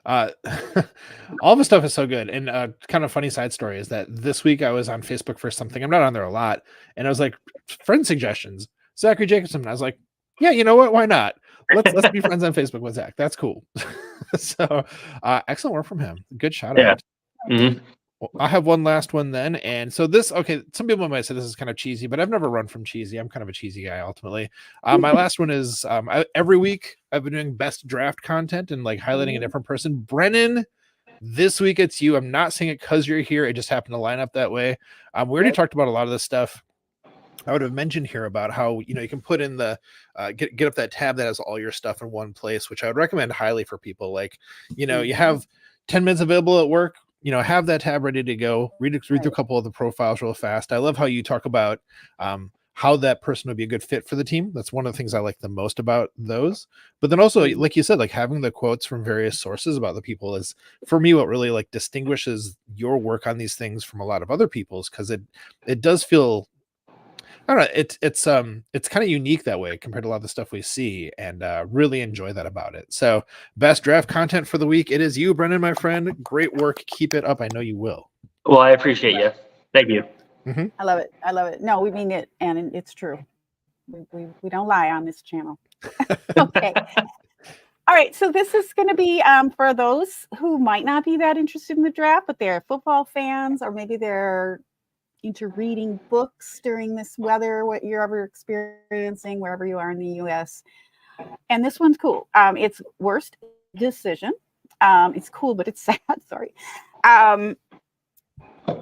All the stuff is so good. And kind of funny side story is that this week I was on Facebook for something. I'm not on there a lot, and I was like, friend suggestions, Zachary Jacobson. And I was like, yeah, you know what? Why not? Let's be friends on Facebook with Zach. That's cool. So excellent work from him. Good shout out. Mm-hmm. Well, I have one last one then. And so some people might say this is kind of cheesy, but I've never run from cheesy. I'm kind of a cheesy guy ultimately. My last one is every week I've been doing best draft content and highlighting a different person. Brennen, this week it's you. I'm not saying it because you're here. It just happened to line up that way. We already talked about a lot of this stuff. I would have mentioned here about how, you put in the get up that tab that has all your stuff in one place, which I would recommend highly for people. You have 10 minutes available at work, have that tab ready to go, read through a couple of the profiles real fast. I love how you talk about how how that person would be a good fit for the team. That's one of the things I like the most about those. But then also, like you said, like having the quotes from various sources about the people is, for me, what really like distinguishes your work on these things from a lot of other people's, because it does feel, I don't know, it's kind of unique that way compared to a lot of the stuff we see, and really enjoy that about it. So best draft content for the week, it is you, Brennen, my friend. Great work. Keep it up. I know you will. Well, I appreciate you. Thank you. Mm-hmm. I love it. I love it. No, we mean it, and it's true. We don't lie on this channel. Okay. All right. So this is going to be for those who might not be that interested in the draft, but they're football fans, or maybe they're into reading books during this weather, what you're ever experiencing, wherever you are in the US. And this one's cool. It's Worst Decision. It's cool, but it's sad. Sorry.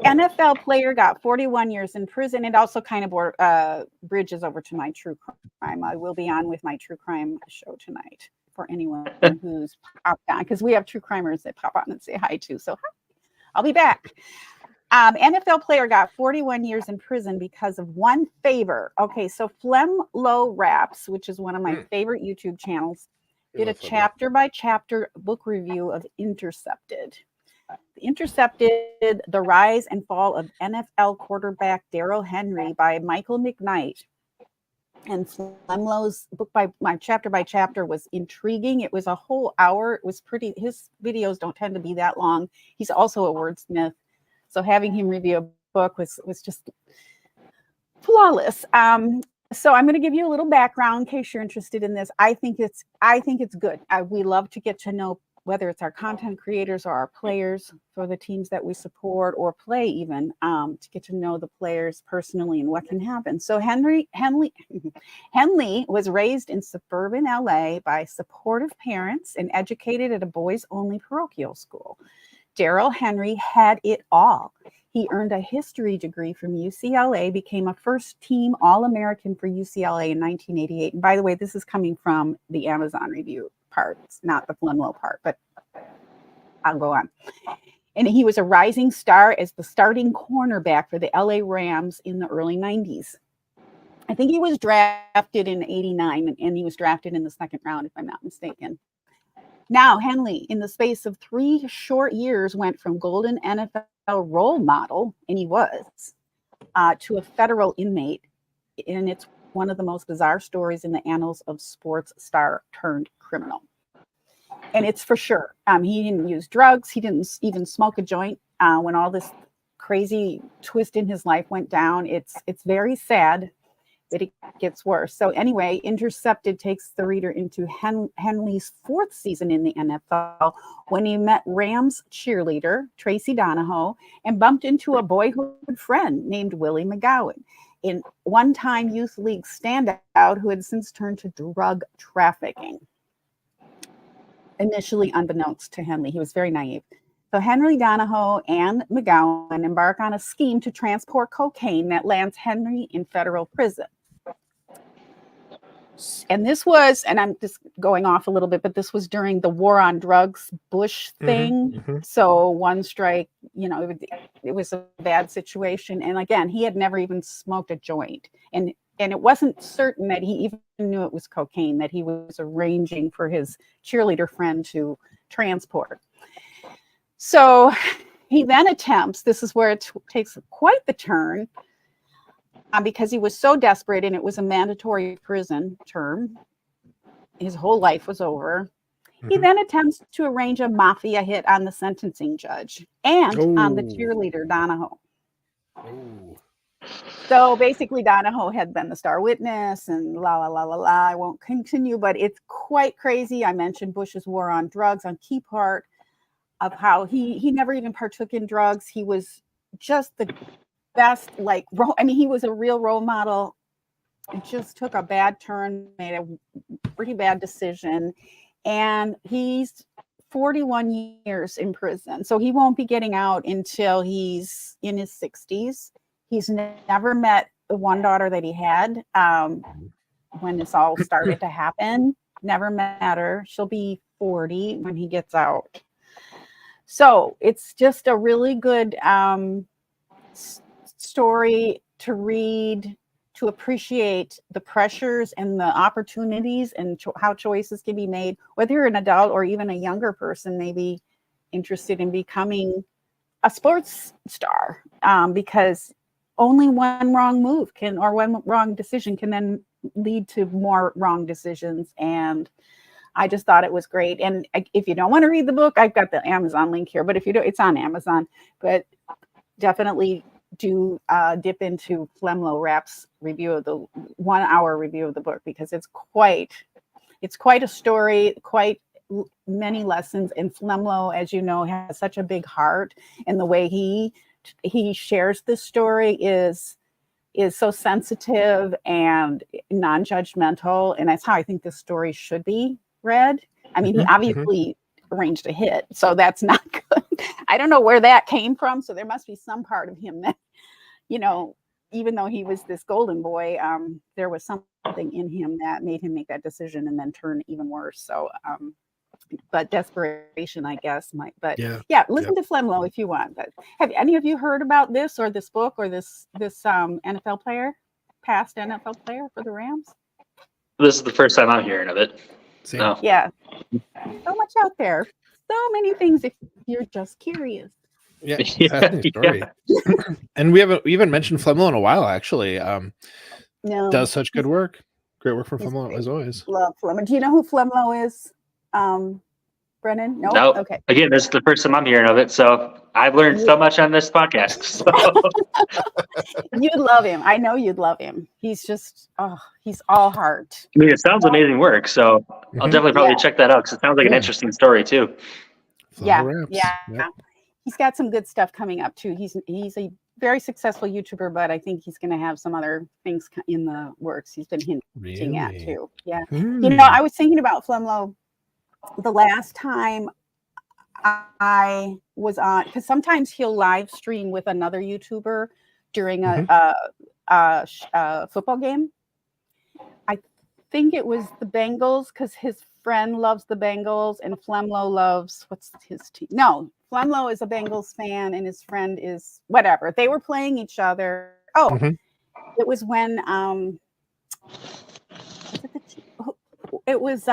NFL player got 41 years in prison. It also kind of bridges over to my true crime. I will be on with my true crime show tonight for anyone who's popped on, because we have true crimers that pop on and say hi too. So I'll be back. NFL player got 41 years in prison because of one favor. Okay, so Flemlo Raps, which is one of my favorite YouTube channels, did a chapter by chapter book review of Intercepted. Intercepted, The Rise and Fall of NFL Quarterback Darrell Henry by Michael McKnight. And Flemlo's book by chapter was intriguing. It was a whole hour. It was pretty. His videos don't tend to be that long. He's also a wordsmith, so having him review a book was just flawless. So I'm going to give you a little background in case you're interested in this. I think it's good. We love to get to know, whether it's our content creators or our players for the teams that we support or play, even to get to know the players personally and what can happen. So Henley was raised in suburban LA by supportive parents and educated at a boys-only parochial school. Darrell Henry had it all. He earned a history degree from UCLA, became a first-team All-American for UCLA in 1988. And by the way, this is coming from the Amazon review part, not the Flemlo part, but I'll go on. And he was a rising star as the starting cornerback for the LA Rams in the early 90s. I think he was drafted in 89, and he was drafted in the second round, if I'm not mistaken. Now, Henley, in the space of 3 short years, went from golden NFL role model, and he was, to a federal inmate. And it's one of the most bizarre stories in the annals of sports star turned criminal. And it's for sure. He didn't use drugs. He didn't even smoke a joint when all this crazy twist in his life went down. It's very sad that it gets worse. So anyway, Intercepted takes the reader into Henley's 4th season in the NFL when he met Rams cheerleader Tracy Donahoe and bumped into a boyhood friend named Willie McGowan, a one-time youth league standout who had since turned to drug trafficking. Initially unbeknownst to Henley, he was very naive. So Henry Donahoe and McGowan embark on a scheme to transport cocaine that lands Henry in federal prison. And this was, and I'm just going off a little bit, but this was during the war on drugs Bush thing. Mm-hmm. So one strike, it was a bad situation. And again, he had never even smoked a joint. And it wasn't certain that he even knew it was cocaine that he was arranging for his cheerleader friend to transport. So he then attempts, this is where it takes quite the turn, because he was so desperate, and it was a mandatory prison term. His whole life was over. Mm-hmm. He then attempts to arrange a mafia hit on the sentencing judge and on the cheerleader, Donahoe. So basically, Donahoe had been the star witness and la, la, la, la, la. I won't continue, but it's quite crazy. I mentioned Bush's war on drugs on key part of how he never even partook in drugs. He was just the best, he was a real role model. It just took a bad turn, made a pretty bad decision. And he's 41 years in prison. So he won't be getting out until he's in his 60s. He's never met the one daughter that he had when this all started to happen. Never met her. She'll be 40 when he gets out. So it's just a really good story to read, to appreciate the pressures and the opportunities and how choices can be made, whether you're an adult or even a younger person, maybe interested in becoming a sports star, because only one wrong move or one wrong decision can then lead to more wrong decisions. And I just thought it was great. And if you don't want to read the book, I've got the Amazon link here, but if you don't, it's on Amazon, but definitely do dip into Flemlo Rapp's review of the 1 hour review of the book, because it's quite a story, quite many lessons. And Flemlo, as you know, has such a big heart, and the way he shares this story is so sensitive and non-judgmental, and that's how I think this story should be read. I mean, he obviously arranged a hit, so that's not good. I don't know where that came from, so there must be some part of him that, you know, even though he was this golden boy, there was something in him that made him make that decision and then turn even worse. So but desperation, I guess, might. But yeah, listen to Flemlo if you want. But have any of you heard about this or this book or this NFL player, past NFL player for the Rams? This is the first time I'm hearing of it. No. Yeah, so much out there, so many things if you're just curious. Yeah, fascinating story. And we haven't mentioned Flemlo in a while, actually. No, does such good work. Great work from Flemlo as always. Love Flemlo. Do you know who Flemlo is? Brennan? No? Nope. Okay. Again, this is the first time I'm hearing of it, so I've learned so much on this podcast. So. You'd love him. I know you'd love him. He's just, he's all heart. I mean, it sounds amazing work, so I'll definitely probably check that out, because it sounds like an interesting story too. Yeah. He's got some good stuff coming up too. He's a very successful YouTuber, but I think he's going to have some other things in the works. He's been hinting at too. Yeah. You know, I was thinking about Flemlo the last time I was on, because sometimes he'll live stream with another YouTuber during a football game. I think it was the Bengals, because his friend loves the Bengals and Flemlo loves, what's his team? No, Flemlo is a Bengals fan and his friend is whatever. They were playing each other. It was when it was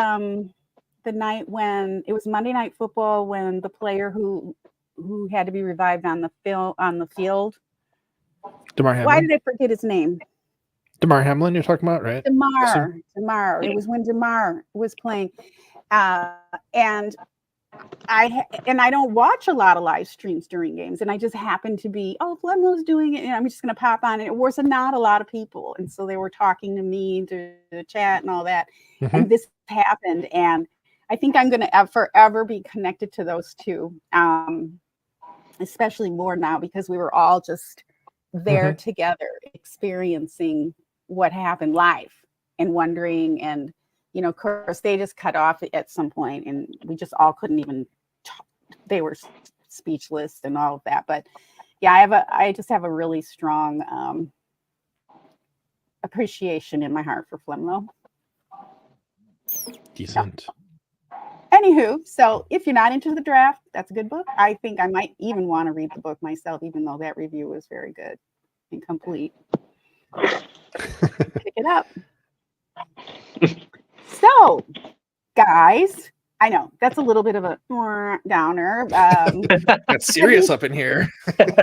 the night when it was Monday Night Football, when the player who had to be revived on the field. Damar Hamlin. Why did I forget his name? Damar Hamlin, you're talking about, right? Damar. It was when Damar was playing, and I don't watch a lot of live streams during games, and I just happened to be, Flemlo's doing it, and I'm just going to pop on. And it was not a lot of people, and so they were talking to me through the chat and all that, and this happened, and I think I'm going to forever be connected to those two, especially more now because we were all just there together, experiencing what happened live and wondering. And, you know, of course, they just cut off at some point and we just all couldn't even talk. They were speechless and all of that. But yeah, I just have a really strong appreciation in my heart for Flemlo. Decent. Anywho, so if you're not into the draft, that's a good book. I think I might even want to read the book myself, even though that review was very good and complete. Pick it up. So, guys, I know that's a little bit of a downer. That's serious up in here.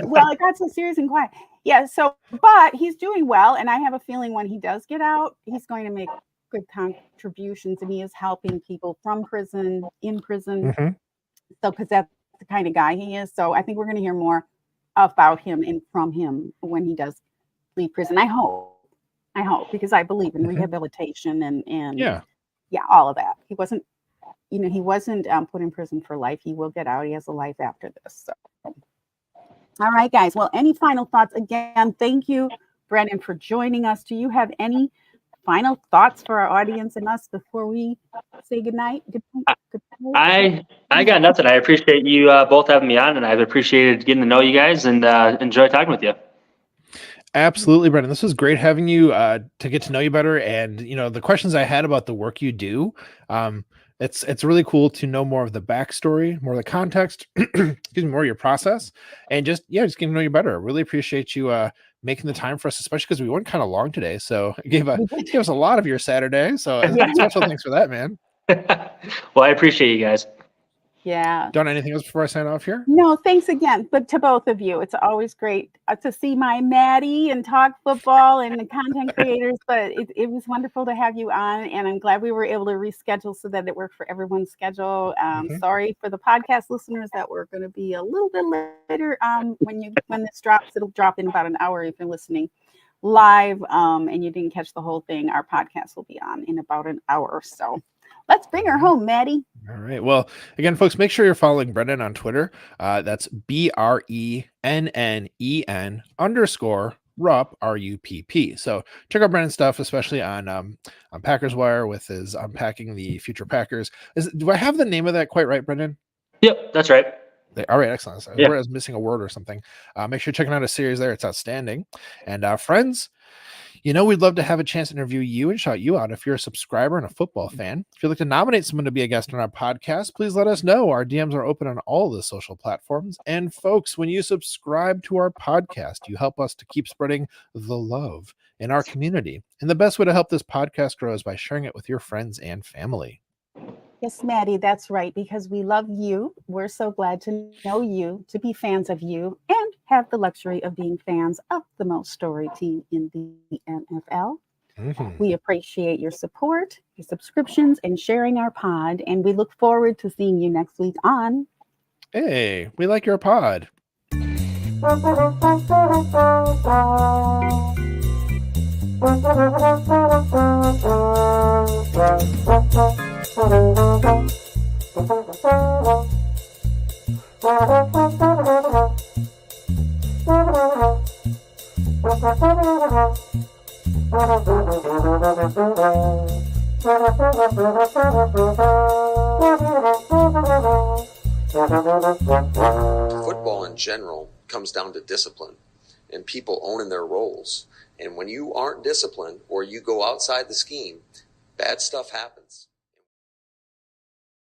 Well, it got so serious and quiet. Yeah, so, but he's doing well, and I have a feeling when he does get out, he's going to make good contributions, and he is helping people from prison, in prison. So, because that's the kind of guy he is. So I think we're going to hear more about him and from him when he does leave prison. I hope, because I believe in rehabilitation and all of that. He wasn't put in prison for life. He will get out. He has a life after this. So, all right, guys. Well, any final thoughts? Again, thank you, Brennen, for joining us. Do you have any final thoughts for our audience and us before we say goodnight? I got nothing. I appreciate you both having me on, and I've appreciated getting to know you guys and enjoy talking with you. Absolutely, Brennen. This was great having you to get to know you better. And, you know, the questions I had about the work you do, it's really cool to know more of the backstory, more of the context, excuse me, more of your process, and just getting to know you better. I really appreciate you making the time for us, especially because we went kind of long today. So it gave us a lot of your Saturday. So special thanks for that, man. Well, I appreciate you guys. Yeah. Done anything else before I sign off here? No, thanks again. But to both of you, it's always great to see my Maddie and talk football and the content creators. But it was wonderful to have you on, and I'm glad we were able to reschedule so that it worked for everyone's schedule. Sorry for the podcast listeners that we're going to be a little bit later. When this drops, it'll drop in about an hour if you're listening live, and you didn't catch the whole thing. Our podcast will be on in about an hour. So let's bring her home, Maddie. All right. Well, again, folks, make sure you're following Brennen on Twitter. That's BRENNEN_Rupp, RUPP. So check out Brennan's stuff, especially on Packers Wire with his unpacking the future Packers. Do I have the name of that quite right, Brendan? Yep, that's right. All right, excellent. I was missing a word or something. Make sure you're checking out a series there. It's outstanding. And friends, we'd love to have a chance to interview you and shout you out if you're a subscriber and a football fan. If you'd like to nominate someone to be a guest on our podcast, please let us know. Our DMs are open on all the social platforms. And folks, when you subscribe to our podcast, you help us to keep spreading the love in our community. And the best way to help this podcast grow is by sharing it with your friends and family. Yes, Maddie, that's right, because we love you. We're so glad to know you, to be fans of you, and have the luxury of being fans of the most storied team in the NFL. We appreciate your support, your subscriptions, and sharing our pod, and we look forward to seeing you next week on Hey, we like your pod. Football in general comes down to discipline and people owning their roles. And when you aren't disciplined or you go outside the scheme, bad stuff happens.